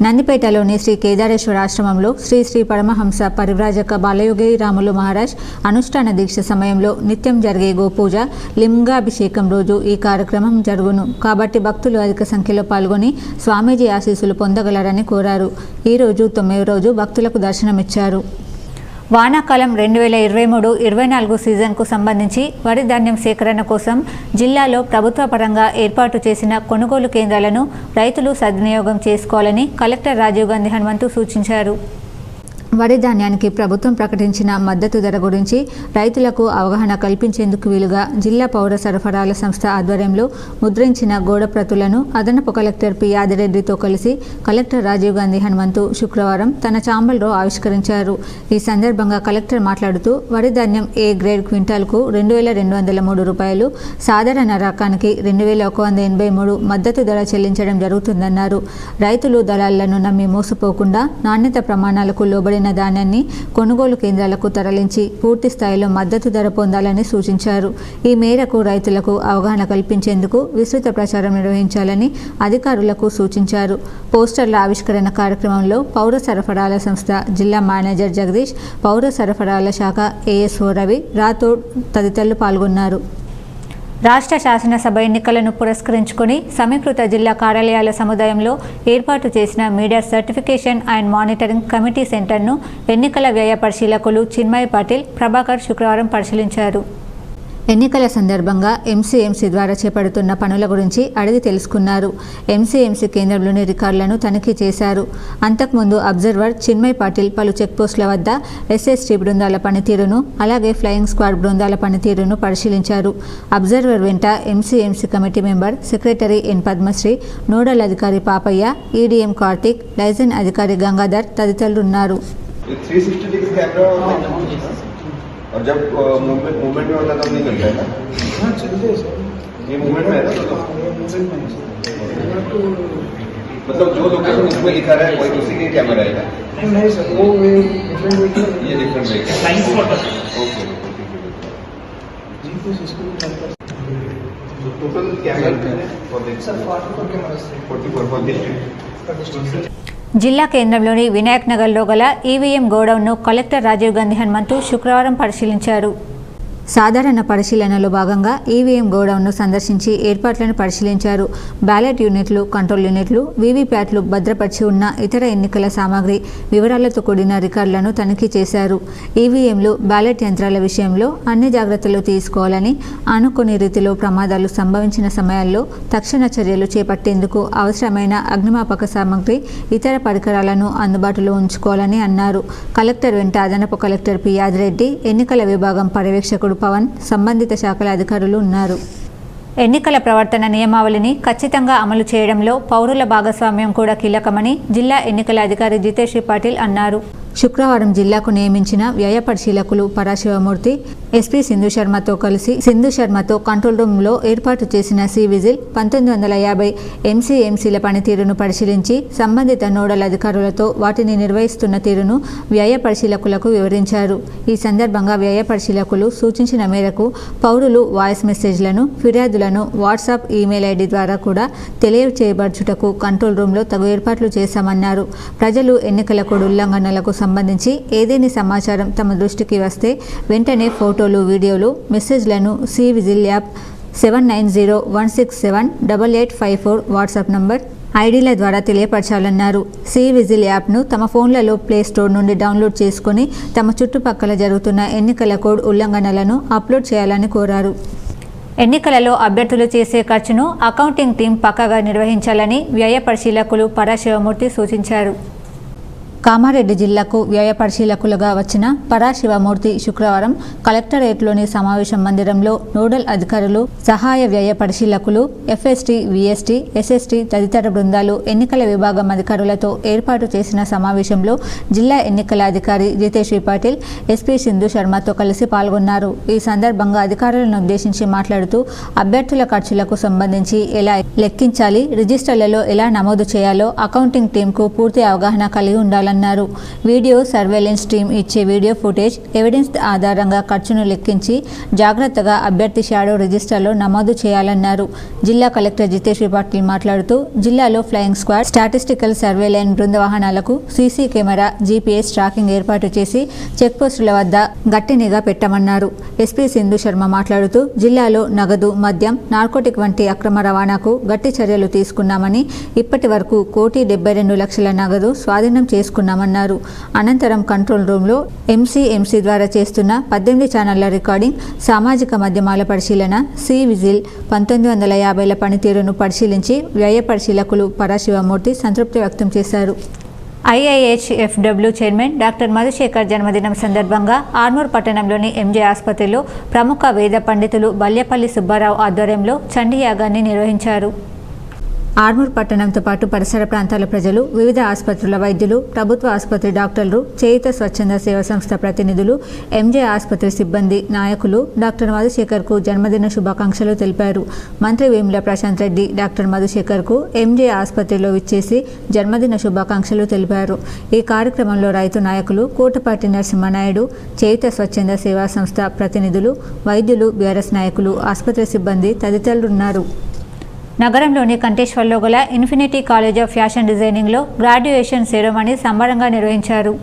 నందిపేటలోని శ్రీ కేదారేశ్వర ఆశ్రమంలో శ్రీ శ్రీ పరమహంస పరివ్రాజక బాలయోగి రాములు మహారాజ్ అనుష్ఠాన దీక్ష సమయంలో నిత్యం జరిగే గోపూజ, లింగాభిషేకం రోజు ఈ కార్యక్రమం జరుగును. కాబట్టి భక్తులు అధిక సంఖ్యలో పాల్గొని స్వామీజీ ఆశీస్సులు పొందగలరని కోరారు. ఈ రోజు 9వ రోజు భక్తులకు దర్శనమిచ్చారు. వానాకాలం 2023-24 సీజన్కు సంబంధించి వరి ధాన్యం సేకరణ కోసం జిల్లాలో ప్రభుత్వ పరంగా ఏర్పాటు చేసిన కొనుగోలు కేంద్రాలను రైతులు సద్వినియోగం చేసుకోవాలని కలెక్టర్ రాజీవ్ గాంధీ హనుమంతు సూచించారు. వరి ధాన్యానికి ప్రభుత్వం ప్రకటించిన మద్దతు ధర గురించి రైతులకు అవగాహన కల్పించేందుకు వీలుగా జిల్లా పౌర సరఫరాల సంస్థ ఆధ్వర్యంలో ముద్రించిన గోడ ప్రతులను అదనపు కలెక్టర్ పి యాదిరెడ్డితో కలిసి కలెక్టర్ రాజీవ్ గాంధీ హనుమంతు శుక్రవారం తన ఛాంబర్లో ఆవిష్కరించారు. ఈ సందర్భంగా కలెక్టర్ మాట్లాడుతూ వరి ధాన్యం ఏ గ్రేడ్ క్వింటాల్కు 2203 రూపాయలు, సాధారణ రకానికి 2183 మద్దతు ధర చెల్లించడం జరుగుతుందన్నారు. రైతులు దళాలను నమ్మి మోసపోకుండా నాణ్యత ప్రమాణాలకు లోబడిన ధాన్యాన్ని కొనుగోలు కేంద్రాలకు తరలించి పూర్తి స్థాయిలో మద్దతు ధర పొందాలని సూచించారు. ఈ మేరకు రైతులకు అవగాహన కల్పించేందుకు విస్తృత ప్రచారం నిర్వహించాలని అధికారులకు సూచించారు. పోస్టర్ల ఆవిష్కరణ కార్యక్రమంలో పౌర సరఫరాల సంస్థ జిల్లా మేనేజర్ జగదీష్, పౌర సరఫరాల శాఖ ఏఎస్ఓ రవి, రాథోడ్ తదితరులు పాల్గొన్నారు. రాష్ట్ర శాసనసభ ఎన్నికలను పురస్కరించుకుని సమీకృత జిల్లా కార్యాలయాల సముదాయంలో ఏర్పాటు చేసిన media certification and monitoring committee సెంటర్ను ఎన్నికల వ్యయ పరిశీలకులు చిన్మయ్ పాటిల్, ప్రభాకర్ శుక్రవారం పరిశీలించారు. ఎన్నికల సందర్భంగా ఎంసీఎంసీ ద్వారా చేపడుతున్న పనుల గురించి అడిగి తెలుసుకున్నారు. ఎంసీఎంసీ కేంద్రంలోని రికార్డులను తనిఖీ చేశారు. అంతకుముందు అబ్జర్వర్ చిన్మయ్ పాటిల్ పలు చెక్పోస్టుల వద్ద ఎస్ఎస్టీ బృందాల పనితీరును, అలాగే ఫ్లయింగ్ స్క్వాడ్ బృందాల పనితీరును పరిశీలించారు. అబ్జర్వర్ వెంట MCMC committee member, secretary N Padmashri, nodal అధికారి పాపయ్య, ఈడీఎం కార్తిక్, లైజన్ అధికారి గంగాధర్ తదితరులు ఉన్నారు. और जब मूवमेंट में होता है तब नहीं मिलता है ना? हाँ चलते हैं सर, ये मूवमेंट में है ना? मतलब जो लोकेशन उसमें लिखा रहा है वही उसी के कैमरा रहेगा? नहीं सर, वो ये डिफरेंट रहेगा। Flying spot okay total camera sir 44 cameras 44 జిల్లా కేంద్రంలోని వినాయక్ నగర్లో గల ఈవీఎం గోడౌన్ను కలెక్టర్ రాజీవ్ గాంధీ హనుమంతు శుక్రవారం పరిశీలించారు. సాధారణ పరిశీలనలో భాగంగా ఈవీఎం గోడౌన్ను సందర్శించి ఏర్పాట్లను పరిశీలించారు. బ్యాలెట్ యూనిట్లు, కంట్రోల్ యూనిట్లు, వీవీప్యాట్లు భద్రపరిచి ఉన్న ఇతర ఎన్నికల సామాగ్రి వివరాలతో కూడిన రికార్డులను తనిఖీ చేశారు. ఈవీఎంలు, బ్యాలెట్ యంత్రాల విషయంలో అన్ని జాగ్రత్తలు తీసుకోవాలని, అనుకోని రీతిలో ప్రమాదాలు సంభవించిన సమయాల్లో తక్షణ చర్యలు చేపట్టేందుకు అవసరమైన అగ్నిమాపక సామాగ్రి, ఇతర పరికరాలను అందుబాటులో ఉంచుకోవాలని అన్నారు. కలెక్టర్ వెంట అదనపు కలెక్టర్ పి యాదిరెడ్డి, ఎన్నికల విభాగం పర్యవేక్షకుడు పవన్, సంబంధిత శాఖల అధికారులు ఉన్నారు. ఎన్నికల ప్రవర్తన నియమావళిని ఖచ్చితంగా అమలు చేయడంలో పౌరుల భాగస్వామ్యం కూడా కీలకమని జిల్లా ఎన్నికల అధికారి జితేష్ పాటిల్ అన్నారు. శుక్రవారం జిల్లాకు నియమించిన వ్యయ పరిశీలకులు పరాశివమూర్తి, ఎస్పీ సింధు శర్మతో కంట్రోల్ రూమ్లో ఏర్పాటు చేసిన సి విజిల్ 1950 ఎంసీఎంసీల పనితీరును పరిశీలించి సంబంధిత నోడల్ అధికారులతో వాటిని నిర్వహిస్తున్న తీరును వ్యయ పరిశీలకులకు వివరించారు. ఈ సందర్భంగా వ్యయ పరిశీలకులు సూచించిన మేరకు పౌరులు వాయిస్ మెసేజ్లను, ఫిర్యాదులను వాట్సాప్, ఈమెయిల్ ఐడి ద్వారా కూడా తెలియచేయబర్చుటకు కంట్రోల్ రూమ్లో తగు ఏర్పాట్లు చేశామన్నారు. ప్రజలు ఎన్నికల కోడ్ ఉల్లంఘనలకు సంబంధించి ఏదేని సమాచారం తమ దృష్టికి వస్తే వెంటనే ఫోటోలు, వీడియోలు, మెసేజ్లను C vigil app 7901678854 WhatsApp number, ఐడీల ద్వారా తెలియపరచాలన్నారు. సి విజిల్ యాప్ను తమ ఫోన్లలో ప్లే స్టోర్ నుండి డౌన్లోడ్ చేసుకుని తమ చుట్టుపక్కల జరుగుతున్న ఎన్నికల కోడ్ ఉల్లంఘనలను అప్లోడ్ చేయాలని కోరారు. ఎన్నికలలో అభ్యర్థులు చేసే ఖర్చును అకౌంటింగ్ టీం పక్కాగా నిర్వహించాలని వ్యయ పరిశీలకులు పరాశివమూర్తి సూచించారు. కామారెడ్డి జిల్లాకు వ్యయ పరిశీలకులుగా వచ్చిన పరాశివమూర్తి శుక్రవారం కలెక్టరేట్లోని సమావేశ మందిరంలో నోడల్ అధికారులు, సహాయ వ్యయ పరిశీలకులు, ఎఫ్ఎస్టీ, విఎస్టీ, ఎస్ఎస్టీ తదితర బృందాలు, ఎన్నికల విభాగం అధికారులతో ఏర్పాటు చేసిన సమావేశంలో జిల్లా ఎన్నికల అధికారి జితేష్ పాటిల్, ఎస్పీ సింధు శర్మతో కలిసి పాల్గొన్నారు. ఈ సందర్భంగా అధికారులను ఉద్దేశించి మాట్లాడుతూ అభ్యర్థుల ఖర్చులకు సంబంధించి ఎలా లెక్కించాలి, రిజిస్టర్లలో ఎలా నమోదు చేయాలో అకౌంటింగ్ టీంకు పూర్తి అవగాహన కలిగి ఉండాలన్నారు. వీడియో సర్వేలెన్స్ టీం ఇచ్చే వీడియో ఫుటేజ్, ఎవిడెన్స్ ఆధారంగా ఖర్చును లెక్కించి జాగ్రత్తగా అభ్యర్థి షాడో రిజిస్టర్లో నమోదు చేయాలన్నారు. జిల్లా కలెక్టర్ జితేష్ పాటిల్ మాట్లాడుతూ జిల్లాలో flying squad, statistical surveillance బృంద వాహనాలకు సీసీ కెమెరా, జీపీఎస్ ట్రాకింగ్ ఏర్పాటు చేసి చెక్పోస్టుల వద్ద గట్టి నిఘా పెట్టమన్నారు. ఎస్పీ సింధు శర్మ మాట్లాడుతూ జిల్లాలో నగదు, మద్యం, నార్కోటిక్ వంటి అక్రమ రవాణాకు గట్టి చర్యలు తీసుకున్నామని, ఇప్పటి వరకు 1,72,00,000 నగదు స్వాధీనం చేసుకున్నామన్నారు. అనంతరం కంట్రోల్ రూమ్లో ఎంసీఎంసీ ద్వారా చేస్తున్న 18 ఛానళ్ల రికార్డింగ్, సామాజిక మాధ్యమాల పరిశీలన, సి విజిల్ 1950ల పనితీరును పరిశీలించి వ్యయ పరిశీలకులు పరాశివమూర్తి సంతృప్తి వ్యక్తం చేశారు. IIHFW చైర్మన్ డాక్టర్ మధుశేఖర్ జన్మదినం సందర్భంగా ఆర్మూర్ పట్టణంలోని ఎంజే ఆసుపత్రిలో ప్రముఖ వేద పండితులు బల్యపల్లి సుబ్బారావు ఆధ్వర్యంలో చండీ యాగాన్ని నిర్వహించారు. ఆర్మూర్ పట్టణంతో పాటు పరిసర ప్రాంతాల ప్రజలు, వివిధ ఆసుపత్రుల వైద్యులు, ప్రభుత్వ ఆసుపత్రి డాక్టర్లు, చేయుత స్వచ్ఛంద సేవా సంస్థ ప్రతినిధులు, ఎంజే ఆసుపత్రి సిబ్బంది, నాయకులు డాక్టర్ మధుశేఖర్కు జన్మదిన శుభాకాంక్షలు తెలిపారు. మంత్రి వేముల ప్రశాంత్ రెడ్డి డాక్టర్ మధుశేఖర్కు ఎంజే ఆసుపత్రిలో విచ్చేసి జన్మదిన శుభాకాంక్షలు తెలిపారు. ఈ కార్యక్రమంలో రైతు నాయకులు కోటపాటి నరసింహనాయుడు, చేయుత స్వచ్ఛంద సేవా సంస్థ ప్రతినిధులు, వైద్యులు, బీఆర్ఎస్ నాయకులు, ఆసుపత్రి సిబ్బంది తదితరులున్నారు. నగరంలోని కంటేశ్వర్లో గల ఇన్ఫినిటీ కాలేజ్ ఆఫ్ ఫ్యాషన్ డిజైనింగ్లో గ్రాడ్యుయేషన్ సెరమనీ సంబరంగా నిర్వహించారు.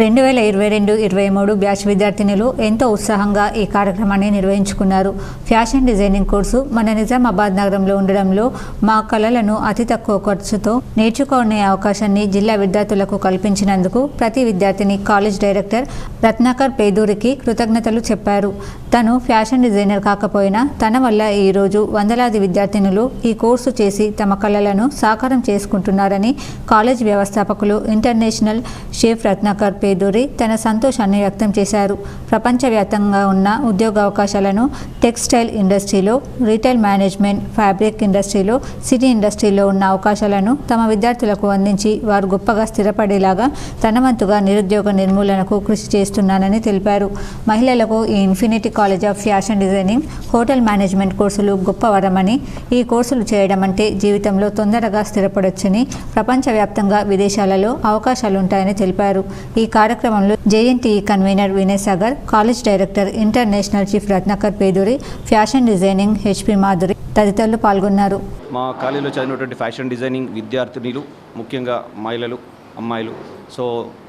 2022-23 బ్యాచ్ విద్యార్థినులు ఎంతో ఉత్సాహంగా ఈ కార్యక్రమాన్ని నిర్వహించుకున్నారు. ఫ్యాషన్ డిజైనింగ్ కోర్సు మన నిజామాబాద్ నగరంలో ఉండడంలో మా కళలను అతి తక్కువ ఖర్చుతో నేర్చుకునే అవకాశాన్ని జిల్లా విద్యార్థులకు కల్పించినందుకు ప్రతి విద్యార్థిని కాలేజ్ డైరెక్టర్ రత్నాకర్ పేదూరికి కృతజ్ఞతలు చెప్పారు. తను ఫ్యాషన్ డిజైనర్ కాకపోయినా తన వల్ల ఈరోజు వందలాది విద్యార్థినులు ఈ కోర్సు చేసి తమ కళలను సాకారం చేసుకుంటున్నారని కాలేజ్ వ్యవస్థాపకులు ఇంటర్నేషనల్ షేఫ్ రత్నాకర్ పేదూరి తన సంతోషాన్ని వ్యక్తం చేశారు. ప్రపంచవ్యాప్తంగా ఉన్న ఉద్యోగ అవకాశాలను టెక్స్టైల్ ఇండస్ట్రీలో, రీటైల్ మేనేజ్మెంట్, ఫ్యాబ్రిక్ ఇండస్ట్రీలో, సిటీ ఇండస్ట్రీలో ఉన్న అవకాశాలను తమ విద్యార్థులకు అందించి వారు గొప్పగా స్థిరపడేలాగా తన వంతుగా నిరుద్యోగ నిర్మూలనకు కృషి చేస్తున్నానని తెలిపారు. మహిళలకు ఈ infinity College of fashion designing, hotel management కోర్సులు గొప్ప వరమని, ఈ కోర్సులు చేయడం అంటే జీవితంలో తొందరగా స్థిరపడొచ్చని, ప్రపంచవ్యాప్తంగా విదేశాలలో అవకాశాలుంటాయని తెలిపారు. ఈ కార్యక్రమంలో JNTE convener Vinay Sagar, college director international chief Ratnakar Peduri, fashion designing HP Madhuri తదితరులు పాల్గొన్నారు. మా కాలేజీలో చదివినటువంటి ఫ్యాషన్ డిజైనింగ్ విద్యార్థినులు, ముఖ్యంగా మహిళలు, అమ్మాయిలు సో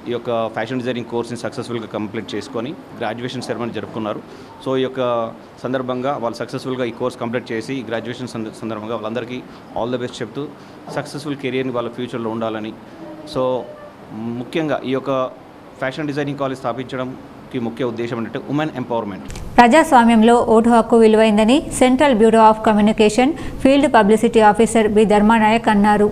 ఈ యొక్క ఫ్యాషన్ డిజైనింగ్ కోర్స్ని సక్సెస్ఫుల్గా కంప్లీట్ చేసుకొని గ్రాడ్యుయేషన్ సెరమనీ జరుపుకున్నారు. సో ఈ యొక్క సందర్భంగా వాళ్ళు సక్సెస్ఫుల్గా ఈ కోర్స్ కంప్లీట్ చేసి గ్రాడ్యుయేషన్ సందర్భంగా వాళ్ళందరికీ ఆల్ ద బెస్ట్ చెప్తూ సక్సెస్ఫుల్ కెరియర్ని వాళ్ళ ఫ్యూచర్లో ఉండాలని, సో ముఖ్యంగా ఈ యొక్క ఫ్యాషన్ డిజైనింగ్ కాలేజ్ స్థాపించడంకి ముఖ్య ఉద్దేశం ఏంటంటే ఉమెన్ ఎంపవర్మెంట్. ప్రజాస్వామ్యంలో ఓటు హక్కు విలువైందని central bureau of communication field publicity officer B Dharmanayak అన్నారు.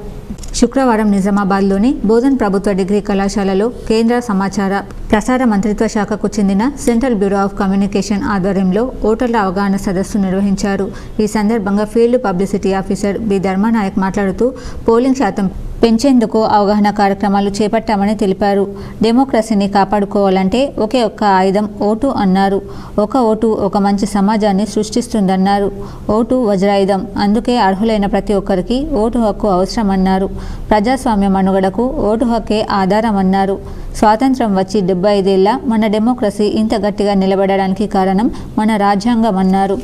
శుక్రవారం నిజామాబాద్లోని బోధన్ ప్రభుత్వ డిగ్రీ కళాశాలలో కేంద్ర సమాచార ప్రసార మంత్రిత్వ శాఖకు చెందిన సెంట్రల్ బ్యూరో ఆఫ్ కమ్యూనికేషన్ ఆధ్వర్యంలో ఓటర్ల అవగాహన సదస్సు నిర్వహించారు. ఈ సందర్భంగా field publicity officer B Dharmanayak మాట్లాడుతూ పోలింగ్ శాతం పెంచేందుకు అవగాహన కార్యక్రమాలు చేపట్టామని తెలిపారు. డెమోక్రసీని కాపాడుకోవాలంటే ఒకే ఒక్క ఆయుధం ఓటు అన్నారు. ఒక ఓటు ఒక మంచి సమాజాన్ని సృష్టిస్తుందన్నారు. ఓటు వజ్రాయుధం, అందుకే అర్హులైన ప్రతి ఒక్కరికి ఓటు హక్కు అవసరమన్నారు. ప్రజాస్వామ్య మనుగడకు ఓటు హక్కే ఆధారమన్నారు. స్వాతంత్రం వచ్చి 75 ఏళ్ల మన డెమోక్రసీ ఇంత గట్టిగా నిలబడడానికి కారణం మన రాజ్యాంగం అన్నారు.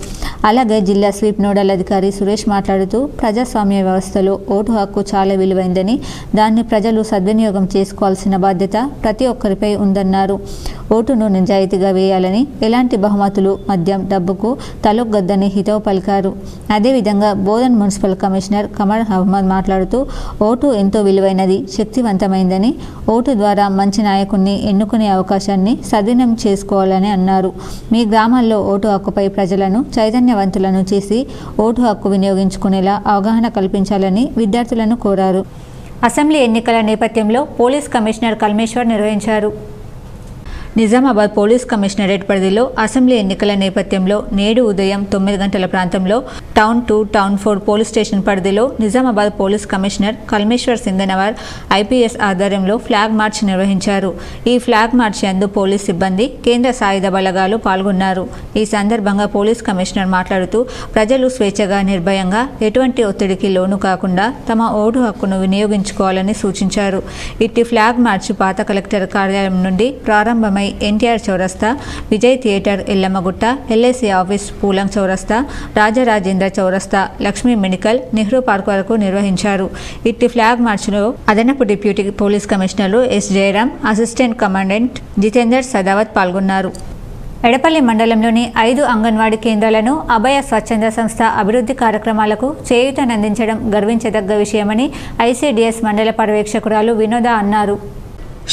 అలాగే జిల్లా స్వీప్ నోడల్ అధికారి సురేష్ మాట్లాడుతూ ప్రజాస్వామ్య వ్యవస్థలో ఓటు హక్కు చాలా విలువైందని, దాన్ని ప్రజలు సద్వినియోగం చేసుకోవాల్సిన బాధ్యత ప్రతి ఒక్కరిపై ఉందన్నారు. ఓటును నిజాయితీగా వేయాలని, ఎలాంటి బహుమతులు, మద్యం, డబ్బుకు తలొగ్గొద్దని హితవు పలికారు. అదేవిధంగా బోధన్ మున్సిపల్ కమిషనర్ కమర్ అహ్మద్ మాట్లాడుతూ ఓటు ఎంతో విలువైనది, శక్తివంతమైందని, ఓటు ద్వారా మంచి నాయకుడిని ఎన్నుకునే అవకాశాన్ని సద్వినియోగం చేసుకోవాలని అన్నారు. మీ గ్రామాల్లో ఓటు హక్కుపై ప్రజలను చైతన్యవంతులను చేసి ఓటు హక్కు వినియోగించుకునేలా అవగాహన కల్పించాలని విద్యార్థులను కోరారు. అసెంబ్లీ ఎన్నికల నేపథ్యంలో పోలీస్ కమిషనర్ కల్మేశ్వర్ నిర్వహించారు. నిజామాబాద్ పోలీస్ కమిషనరేట్ పరిధిలో అసెంబ్లీ ఎన్నికల నేపథ్యంలో నేడు ఉదయం 9 గంటల ప్రాంతంలో టౌన్ 2, టౌన్ 4 పోలీస్ స్టేషన్ పరిధిలో Nizamabad police commissioner Kalmeshwar Singanavar IPS ఆధ్వర్యంలో ఫ్లాగ్ మార్చ్ నిర్వహించారు. ఈ ఫ్లాగ్ మార్చ్ యందు పోలీస్ సిబ్బంది, కేంద్ర సాయుధ బలగాలు పాల్గొన్నారు. ఈ సందర్భంగా పోలీస్ కమిషనర్ మాట్లాడుతూ ప్రజలు స్వేచ్ఛగా, నిర్భయంగా, ఎటువంటి ఒత్తిడికి లోను కాకుండా తమ ఓటు హక్కును వినియోగించుకోవాలని సూచించారు. ఇట్టి ఫ్లాగ్ మార్చ్ పాత కలెక్టర్ కార్యాలయం నుండి ప్రారంభమై NTR చౌరస్తా, Vijay theatre Yellammagutta, LIC office Phoolan చౌరస్తా, రాజరాజేంద్ర చౌరస్తా, లక్ష్మీ మెడికల్, నెహ్రూ పార్క్ వరకు నిర్వహించారు. ఇట్టి ఫ్లాగ్ మార్చ్లో అదనపు డిప్యూటీ పోలీస్ కమిషనర్లు S. Jayaram, assistant commandant Jitender Sadavath పాల్గొన్నారు. ఎడపల్లి మండలంలోని 5 అంగన్వాడీ కేంద్రాలను అభయ స్వచ్ఛంద సంస్థ అభివృద్ధి కార్యక్రమాలకు చేయూతనందించడం గర్వించదగ్గ విషయమని ICDS మండల పర్యవేక్షకురాలు వినోద అన్నారు.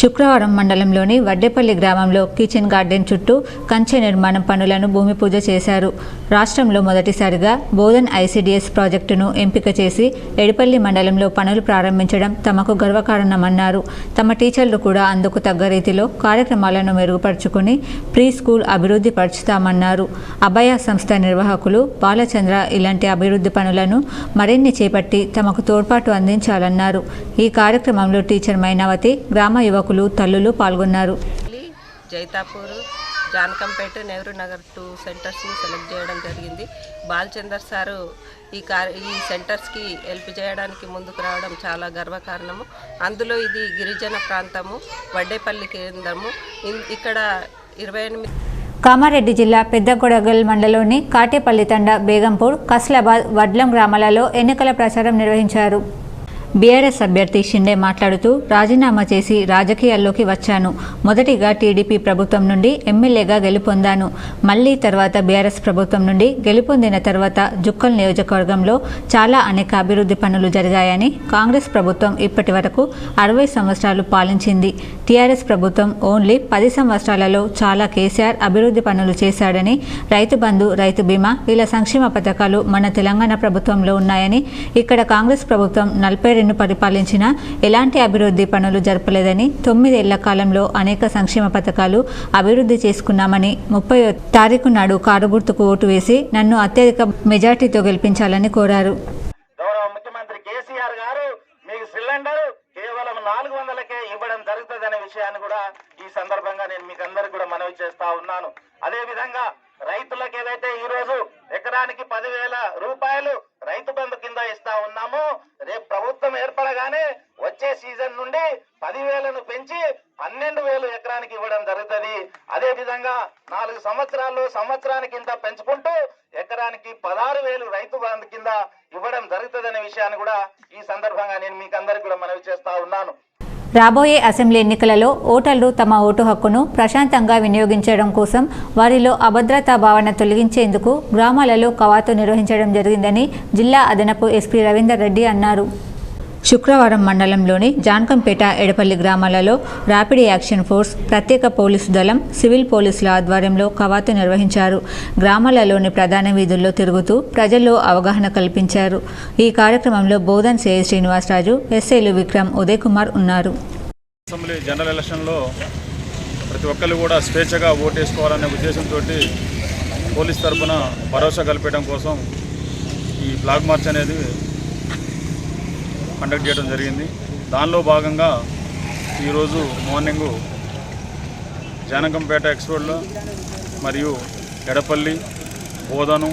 శుక్రవారం మండలంలోని వడ్డేపల్లి గ్రామంలో కిచెన్ గార్డెన్ చుట్టూ కంచె నిర్మాణం పనులను భూమి పూజ చేశారు. రాష్ట్రంలో మొదటిసారిగా బోధన్ ఐసిడిఎస్ ప్రాజెక్టును ఎంపిక చేసి ఎడిపల్లి మండలంలో పనులు ప్రారంభించడం తమకు గర్వకారణమన్నారు. తమ టీచర్లు కూడా అందుకు తగ్గ రీతిలో కార్యక్రమాలను మెరుగుపరుచుకుని ప్రీ స్కూల్ అభివృద్ధి పరుచుతామన్నారు. అభయ సంస్థ నిర్వాహకులు బాలచంద్ర ఇలాంటి అభివృద్ధి పనులను మరిన్ని చేపట్టి తమకు తోడ్పాటు అందించాలన్నారు. ఈ కార్యక్రమంలో టీచర్ మైనావతి, గ్రామ యువకులు, తల్లులు పాల్గొన్నారు. జైతాపూర్, జానకంపేట, నెహ్రూ నగర్ 2 సెంటర్స్ని సెలెక్ట్ చేయడం జరిగింది. బాలచందర్ సారు ఈ సెంటర్స్కి హెల్ప్ చేయడానికి ముందుకు రావడం చాలా గర్వకారణము. అందులో ఇది గిరిజన ప్రాంతము, వడ్డేపల్లి కేంద్రము. ఇక్కడ 28 కామారెడ్డి జిల్లా పెద్దగొడగల్ మండలంలోని కాటేపల్లి తండ, బేగంపూర్, కస్లాబాద్, వడ్లం గ్రామాలలో ఎన్నికల ప్రచారం నిర్వహించారు. బీఆర్ఎస్ అభ్యర్థి షిండే మాట్లాడుతూ రాజీనామా చేసి రాజకీయాల్లోకి వచ్చాను. మొదటిగా టీడీపీ ప్రభుత్వం నుండి ఎమ్మెల్యేగా గెలుపొందాను. మళ్లీ తర్వాత బీఆర్ఎస్ ప్రభుత్వం నుండి గెలుపొందిన తర్వాత జుక్కల్ నియోజకవర్గంలో చాలా అనేక అభివృద్ధి పనులు జరిగాయని, కాంగ్రెస్ ప్రభుత్వం ఇప్పటి వరకు 60 సంవత్సరాలు పాలించింది. టీఆర్ఎస్ ప్రభుత్వం ఓన్లీ 10 సంవత్సరాలలో చాలా కేసీఆర్ అభివృద్ధి పనులు చేశాడని, రైతు బంధు, రైతు బీమా ఇలా సంక్షేమ పథకాలు మన తెలంగాణ ప్రభుత్వంలో ఉన్నాయని, ఇక్కడ కాంగ్రెస్ ప్రభుత్వం 42 పరిపాలించినా ఎలాంటి అభివృద్ధి పనులు జరపలేదని, 9 ఏళ్ల కాలంలో అనేక సంక్షేమ పథకాలు అభివృద్ధి చేసుకున్నామని, 30వ తారీఖు నాడు కారు గుర్తుకు ఓటు వేసి నన్ను అత్యధిక మెజార్టీతో గెలిపించాలని కోరారు. గౌరవ ముఖ్యమంత్రి కేసీఆర్ గారు మీకు సిలిండర్ కేవలం 400కే ఇవ్వడం జరుగుతుందనే విషయాన్ని కూడా ఈ సందర్భంగా నేను మీకు అందరికి కూడా మనవి చేస్తా ఉన్నాను. అదే విధంగా రైతులకు ఏదైతే ఈ రోజు ఎకరానికి 10,000 రూపాయలు రైతు బంధు కింద ఇస్తా ఉన్నామో, రేపు ప్రభుత్వం ఏర్పడగానే వచ్చే సీజన్ నుండి 10,000ను పెంచి 12,000 ఎకరానికి ఇవ్వడం జరుగుతుంది. అదే విధంగా 4 సంవత్సరాల్లో సంవత్సరానికి ఇంత పెంచుకుంటూ ఎకరానికి 16,000 రైతు బంధు కింద ఇవ్వడం జరుగుతుందనే విషయాన్ని కూడా ఈ సందర్భంగా నేను మీకు అందరికి కూడా మనవి చేస్తా ఉన్నాను. రాబోయే అసెంబ్లీ ఎన్నికలలో ఓటర్లు తమ ఓటు హక్కును ప్రశాంతంగా వినియోగించడం కోసం వారిలో అభద్రతా భావన తొలగించేందుకు గ్రామాలలో కవాతు నిర్వహించడం జరిగిందని జిల్లా అదనపు ఎస్పీ రవీందర్ రెడ్డి అన్నారు. శుక్రవారం మండలంలోని జాన్కంపేట, ఎడపల్లి గ్రామాలలో ర్యాపిడ్ యాక్షన్ ఫోర్స్, ప్రత్యేక పోలీసు దళం, సివిల్ పోలీసుల ఆధ్వర్యంలో కవాతు నిర్వహించారు. గ్రామాలలోని ప్రధాన వీధుల్లో తిరుగుతూ ప్రజల్లో అవగాహన కల్పించారు. ఈ కార్యక్రమంలో బోధన్ సిఐ శ్రీనివాసరాజు, ఎస్ఐలు విక్రమ్, ఉదయ్ కుమార్ ఉన్నారు. అసెంబ్లీ జనరల్ ఎలక్షన్లో ప్రతి ఒక్కరు కూడా స్వేచ్ఛగా ఓటేసుకోవాలనే ఉద్దేశంతో పోలీస్ తరఫున భరోసా కల్పించడం కోసం ఈ ఫ్లాగ్ మార్చ్ అనేది కండక్ట్ చేయడం జరిగింది. దానిలో భాగంగా ఈరోజు మార్నింగు జానకంపేట ఎక్స్ రోడ్లో మరియు ఎడపల్లి, బోధను,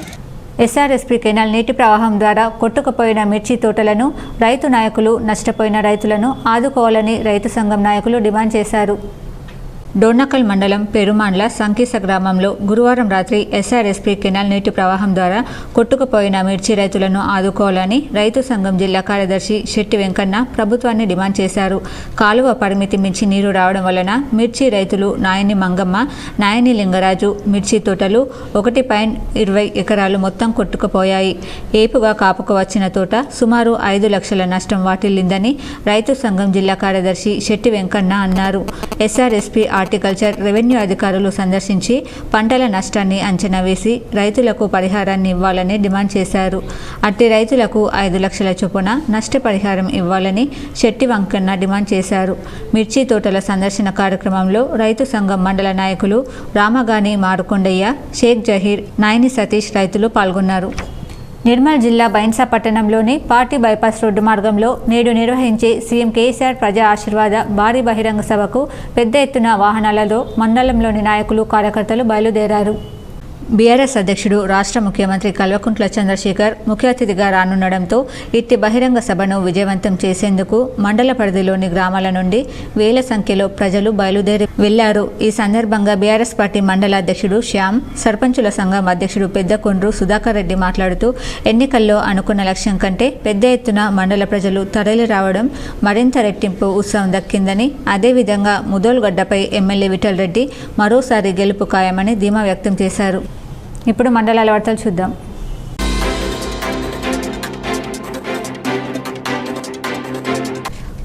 ఎస్ఆర్ఎస్పీ కెనాల్ నీటి ప్రవాహం ద్వారా కొట్టుకుపోయిన మిర్చి తోటలను రైతు నాయకులు, నష్టపోయిన రైతులను ఆదుకోవాలని రైతు సంఘం నాయకులు డిమాండ్ చేశారు. డోర్నకల్ మండలం పెరుమాండ్ల సంకీస గ్రామంలో గురువారం రాత్రి ఎస్ఆర్ఎస్పీ కెనాల్ నీటి ప్రవాహం ద్వారా కొట్టుకుపోయిన మిర్చి రైతులను ఆదుకోవాలని రైతు సంఘం జిల్లా కార్యదర్శి శెట్టి వెంకన్న ప్రభుత్వాన్ని డిమాండ్ చేశారు. కాలువ పరిమితి మించి నీరు రావడం వలన మిర్చి రైతులు నాయని మంగమ్మ, నాయని లింగరాజు మిర్చి తోటలు 1.20 ఎకరాలు మొత్తం కొట్టుకుపోయాయి. ఏపుగా కాపుకు వచ్చిన తోట సుమారు 5 లక్షల నష్టం వాటిల్లిందని రైతు సంఘం జిల్లా కార్యదర్శి శెట్టి వెంకన్న అన్నారు. ఎస్ఆర్ఎస్పీ హార్టికల్చర్, రెవెన్యూ అధికారులు సందర్శించి పంటల నష్టాన్ని అంచనా వేసి రైతులకు పరిహారాన్ని ఇవ్వాలని డిమాండ్ చేశారు. అట్టి రైతులకు 5 లక్షల చొప్పున నష్టపరిహారం ఇవ్వాలని శెట్టి వెంకన్న డిమాండ్ చేశారు. మిర్చి తోటల సందర్శన కార్యక్రమంలో రైతు సంఘం మండల నాయకులు రామగాని మారుకొండయ్య, షేక్ జహీర్, నాయని సతీష్ రైతులు పాల్గొన్నారు. నిర్మల్ జిల్లా బైన్సా పట్టణంలోని పార్టీ బైపాస్ రోడ్డు మార్గంలో నేడు నిర్వహించే సీఎం కేసీఆర్ ప్రజా ఆశీర్వాద భారీ బహిరంగ సభకు పెద్ద ఎత్తున వాహనాలతో మండలంలోని నాయకులు, కార్యకర్తలు బయలుదేరారు. బీఆర్ఎస్ అధ్యక్షుడు, రాష్ట్ర ముఖ్యమంత్రి కల్వకుంట్ల చంద్రశేఖర్ ముఖ్య అతిథిగా రానుండడంతో ఇట్టి బహిరంగ సభను విజయవంతం చేసేందుకు మండల పరిధిలోని గ్రామాల నుండి వేల సంఖ్యలో ప్రజలు బయలుదేరి వెళ్లారు. ఈ సందర్భంగా బీఆర్ఎస్ పార్టీ మండల అధ్యక్షుడు శ్యామ్, సర్పంచుల సంఘం అధ్యక్షుడు పెద్దకొండ్రు సుధాకర్ రెడ్డి మాట్లాడుతూ ఎన్నికల్లో అనుకున్న లక్ష్యం కంటే పెద్ద ఎత్తున మండల ప్రజలు తరలి రావడం మరింత రెట్టింపు ఉత్సవం దక్కిందని, అదేవిధంగా ముదోల్గడ్డపై ఎమ్మెల్యే విఠల్ రెడ్డి మరోసారి గెలుపు ఖాయమని ధీమా వ్యక్తం చేశారు. ఇప్పుడు మండలాల వార్తలు చూద్దాం.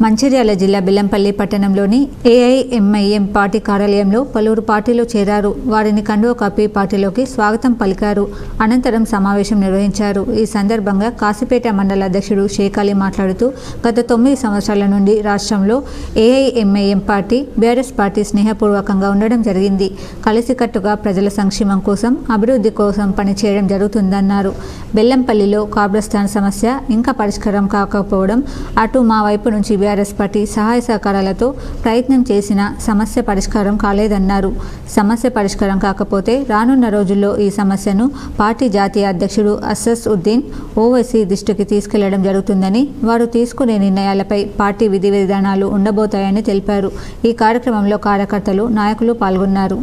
మంచిర్యాల జిల్లా బెల్లంపల్లి పట్టణంలోని ఏఐఎంఐఎం పార్టీ కార్యాలయంలో పలువురు పార్టీలో చేరారు. వారిని కండువా కప్పి పార్టీలోకి స్వాగతం పలికారు. అనంతరం సమావేశం నిర్వహించారు. ఈ సందర్భంగా కాశీపేట మండల అధ్యక్షుడు షేక్ అలీ మాట్లాడుతూ గత 9 సంవత్సరాల నుండి రాష్ట్రంలో ఏఐఎంఐఎం పార్టీ బీఆర్ఎస్ పార్టీ స్నేహపూర్వకంగా ఉండడం జరిగింది. కలిసికట్టుగా ప్రజల సంక్షేమం కోసం అభివృద్ధి కోసం పనిచేయడం జరుగుతుందన్నారు. బెల్లంపల్లిలో కబ్రస్థాన్ సమస్య ఇంకా పరిష్కారం కాకపోవడం, అటు మా వైపు నుంచి బీఆర్ఎస్ పార్టీ సహాయ సహకారాలతో ప్రయత్నం చేసిన సమస్య పరిష్కారం కాలేదన్నారు. సమస్య పరిష్కారం కాకపోతే రానున్న రోజుల్లో ఈ సమస్యను పార్టీ జాతీయ అధ్యక్షుడు అసస్ ఉద్దీన్ ఓవైసీ దృష్టికి తీసుకెళ్లడం జరుగుతుందని, వారు తీసుకునే నిర్ణయాలపై పార్టీ విధి విధానాలు ఉండబోతాయని తెలిపారు. ఈ కార్యక్రమంలో కార్యకర్తలు, నాయకులు పాల్గొన్నారు.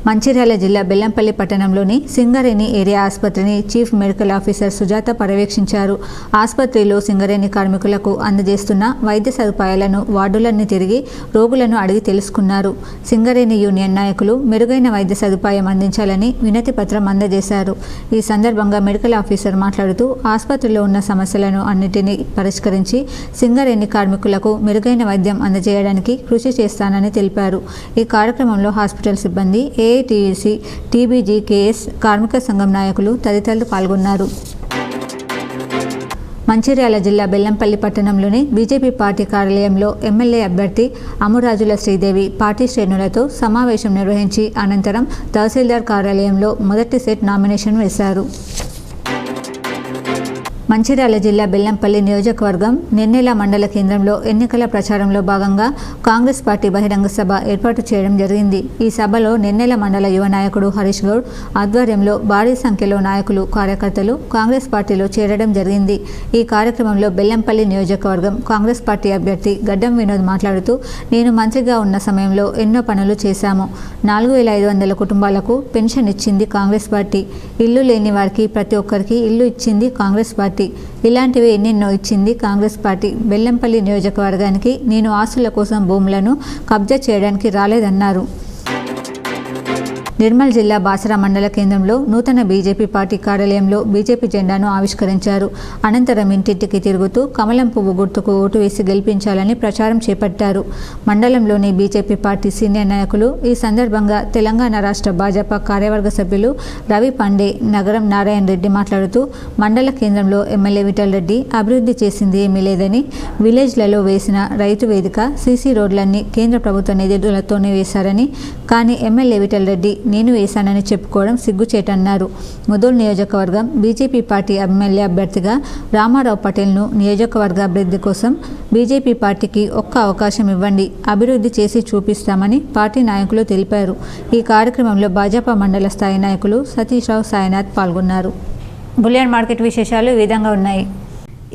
మంచిర్యాల జిల్లా బెల్లంపల్లి పట్టణంలోని సింగరేణి ఏరియా ఆసుపత్రిని చీఫ్ మెడికల్ ఆఫీసర్ సుజాత పర్యవేక్షించారు. ఆసుపత్రిలో సింగరేణి కార్మికులకు అందజేస్తున్న వైద్య సదుపాయాలను వార్డులన్నీ తిరిగి రోగులను అడిగి తెలుసుకున్నారు. సింగరేణి యూనియన్ నాయకులు మెరుగైన వైద్య సదుపాయం అందించాలని వినతి పత్రం అందజేశారు. ఈ సందర్భంగా మెడికల్ ఆఫీసర్ మాట్లాడుతూ ఆసుపత్రిలో ఉన్న సమస్యలను అన్నిటినీ పరిష్కరించి సింగరేణి కార్మికులకు మెరుగైన వైద్యం అందజేయడానికి కృషి చేస్తానని తెలిపారు. ఈ కార్యక్రమంలో హాస్పిటల్ సిబ్బంది, ఏఐటీయూసీ, టీబీజీకేఎస్, కార్మిక సంఘం నాయకులు తదితరులు పాల్గొన్నారు. మంచిర్యాల జిల్లా బెల్లంపల్లి పట్టణంలోని బీజేపీ పార్టీ కార్యాలయంలో ఎమ్మెల్యే అభ్యర్థి అమురాజుల శ్రీదేవి పార్టీ శ్రేణులతో సమావేశం నిర్వహించి అనంతరం తహసీల్దార్ కార్యాలయంలో మొదటి సెట్ నామినేషన్ వేశారు. మంచిర్యాల జిల్లా బెల్లంపల్లి నియోజకవర్గం నెన్నెల మండల కేంద్రంలో ఎన్నికల ప్రచారంలో భాగంగా కాంగ్రెస్ పార్టీ బహిరంగ సభ ఏర్పాటు చేయడం జరిగింది. ఈ సభలో నెన్నెల మండల యువ నాయకుడు హరీష్ గౌడ్ ఆధ్వర్యంలో భారీ సంఖ్యలో నాయకులు, కార్యకర్తలు కాంగ్రెస్ పార్టీలో చేరడం జరిగింది. ఈ కార్యక్రమంలో బెల్లంపల్లి నియోజకవర్గం కాంగ్రెస్ పార్టీ అభ్యర్థి గడ్డం వినోద్ మాట్లాడుతూ, నేను మంత్రిగా ఉన్న సమయంలో ఎన్నో పనులు చేశాము. 4500 కుటుంబాలకు పెన్షన్ ఇచ్చింది కాంగ్రెస్ పార్టీ. ఇల్లు లేని వారికి ప్రతి ఒక్కరికి ఇల్లు ఇచ్చింది కాంగ్రెస్ పార్టీ. ఇలాంటివి ఎన్నెన్నో ఇచ్చింది కాంగ్రెస్ పార్టీ. బెల్లంపల్లి నియోజకవర్గానికి నేను ఆస్తుల కోసం భూములను కబ్జా చేయడానికి రాలేదన్నారు. నిర్మల్ జిల్లా బాసరా మండల కేంద్రంలో నూతన బీజేపీ పార్టీ కార్యాలయంలో బీజేపీ జెండాను ఆవిష్కరించారు. అనంతరం ఇంటింటికి తిరుగుతూ కమలం పువ్వు గుర్తుకు ఓటు వేసి గెలిపించాలని ప్రచారం చేపట్టారు. మండలంలోని బీజేపీ పార్టీ సీనియర్ నాయకులు ఈ సందర్భంగా తెలంగాణ రాష్ట్ర భాజపా కార్యవర్గ సభ్యులు రవి పాండే, నగరం నారాయణ రెడ్డి మాట్లాడుతూ, మండల కేంద్రంలో ఎమ్మెల్యే విఠల్ రెడ్డి అభివృద్ధి చేసింది ఏమీ లేదని, విలేజ్లలో వేసిన రైతు వేదిక, సీసీ రోడ్లన్నీ కేంద్ర ప్రభుత్వ నిధులతోనే వేశారని, కానీ ఎమ్మెల్యే విఠల్ రెడ్డి నేను వేశానని చెప్పుకోవడం సిగ్గుచేటన్నారు. ముదోల్ నియోజకవర్గం బీజేపీ పార్టీ ఎమ్మెల్యే అభ్యర్థిగా రామారావు పటేల్ను నియోజకవర్గ అభివృద్ధి కోసం బీజేపీ పార్టీకి ఒక్క అవకాశం ఇవ్వండి, అభివృద్ధి చేసి చూపిస్తామని పార్టీ నాయకులు తెలిపారు. ఈ కార్యక్రమంలో భాజపా మండల స్థాయి నాయకులు సతీష్ రావు, సాయినాథ్ పాల్గొన్నారు. బులియన్ మార్కెట్ విశేషాలు ఈ విధంగా ఉన్నాయి.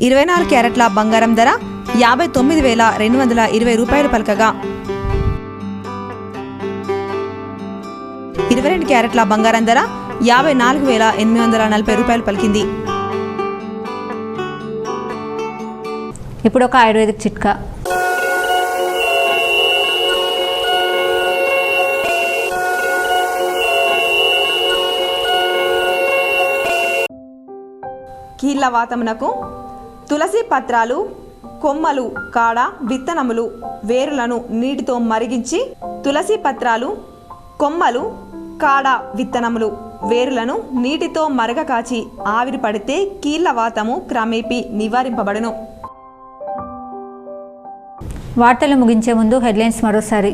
24 క్యారెట్ల బంగారం ధర 59,220 రూపాయలు పలకగా 22 క్యారెట్ల బంగారం ధర 54,840 రూపాయలు పలికింది. ఇప్పుడు ఒక ఆయుర్వేదిక్ చిట్కా. కీళ్ళ వాతమునకు తులసి పత్రాలు, కొమ్మలు, కాడ, విత్తనములు, వేరులను నీటితో మరిగించి తులసి పత్రాలు, కొమ్మలు, కాడ, విత్తనములు, వేరులను నీటితో మరగకాచి ఆవిరి పడితే కీళ్ళ వాతము క్రమేపీ నివారింపబడును. వార్తలు ముగించే ముందు హెడ్లైన్స్ మరోసారి.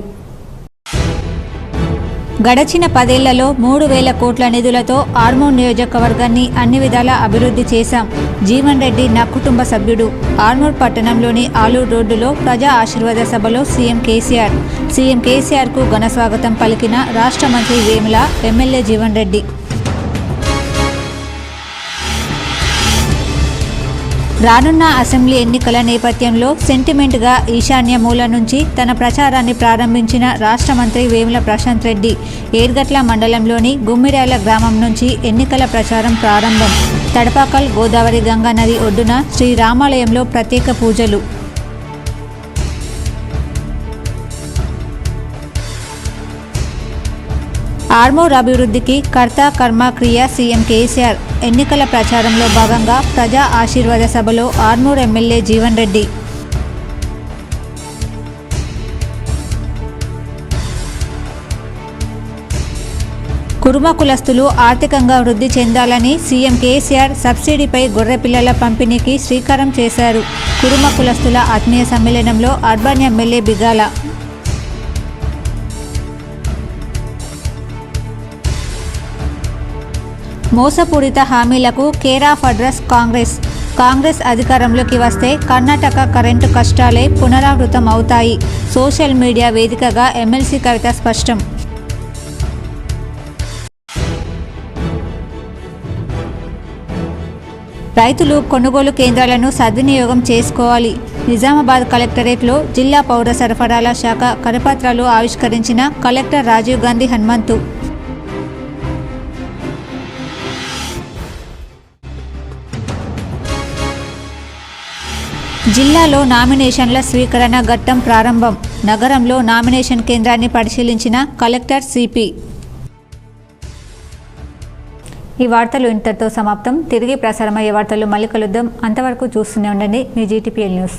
గడచిన 10 ఏళ్లలో 3,000 కోట్ల నిధులతో ఆర్మూర్ నియోజకవర్గాన్ని అన్ని విధాలా అభివృద్ధి చేశాం. జీవన్ రెడ్డి నా కుటుంబ సభ్యుడు. ఆర్మూర్ పట్టణంలోని ఆలూరు రోడ్డులో ప్రజా ఆశీర్వాద సభలో సీఎం కేసీఆర్కు ఘన స్వాగతం పలికిన రాష్ట్ర మంత్రి వేముల, ఎమ్మెల్యే జీవన్ రెడ్డి. రానున్న అసెంబ్లీ ఎన్నికల నేపథ్యంలో సెంటిమెంట్గా ఈశాన్య మూల నుంచి తన ప్రచారాన్ని ప్రారంభించిన రాష్ట్ర మంత్రి వేముల ప్రశాంత్ రెడ్డి. ఏర్గట్ల మండలంలోని గుమ్మిర్యాల గ్రామం నుంచి ఎన్నికల ప్రచారం ప్రారంభం. తడపాకల్ గోదావరి గంగా నది ఒడ్డున శ్రీరామాలయంలో ప్రత్యేక పూజలు. ఆర్మూర్ అభివృద్ధికి కర్త కర్మ క్రియ సీఎం కేసీఆర్. ఎన్నికల ప్రచారంలో భాగంగా ప్రజా ఆశీర్వాద సభలో ఆర్మూర్ ఎమ్మెల్యే జీవన్ రెడ్డి. కురుమ కులస్తులు ఆర్థికంగా వృద్ధి చెందాలని సీఎం కేసీఆర్ సబ్సిడీపై గొర్రెపిల్లల పంపిణీకి శ్రీకారం చేశారు. కురుమ కులస్తుల ఆత్మీయ సమ్మేళనంలో అర్బన్ ఎమ్మెల్యే బిగాల. మోసపూరిత హామీలకు కేర్ ఆఫ్ అడ్రస్ కాంగ్రెస్ అధికారంలోకి వస్తే కర్ణాటక కరెంటు కష్టాలే పునరావృతం అవుతాయి. సోషల్ మీడియా వేదికగా ఎమ్మెల్సీ కవిత స్పష్టం. రైతులు కొనుగోలు కేంద్రాలను సద్వినియోగం చేసుకోవాలి. నిజామాబాద్ కలెక్టరేట్లో జిల్లా పౌర సరఫరాల శాఖ కరపత్రాలు ఆవిష్కరించిన కలెక్టర్ రాజీవ్ గాంధీ హనుమంతు. జిల్లాలో నామినేషన్ల స్వీకరణ ఘట్టం ప్రారంభం. నగరంలో నామినేషన్ కేంద్రాన్ని పరిశీలించిన కలెక్టర్ సిపి. ఈ వార్తలు ఇంతటితో సమాప్తం. తిరిగి ప్రసారమయ్యే వార్తలు మళ్ళీ కలుద్దాం. అంతవరకు చూస్తూనే ఉండండి మీ జీటీపీఎల్ న్యూస్.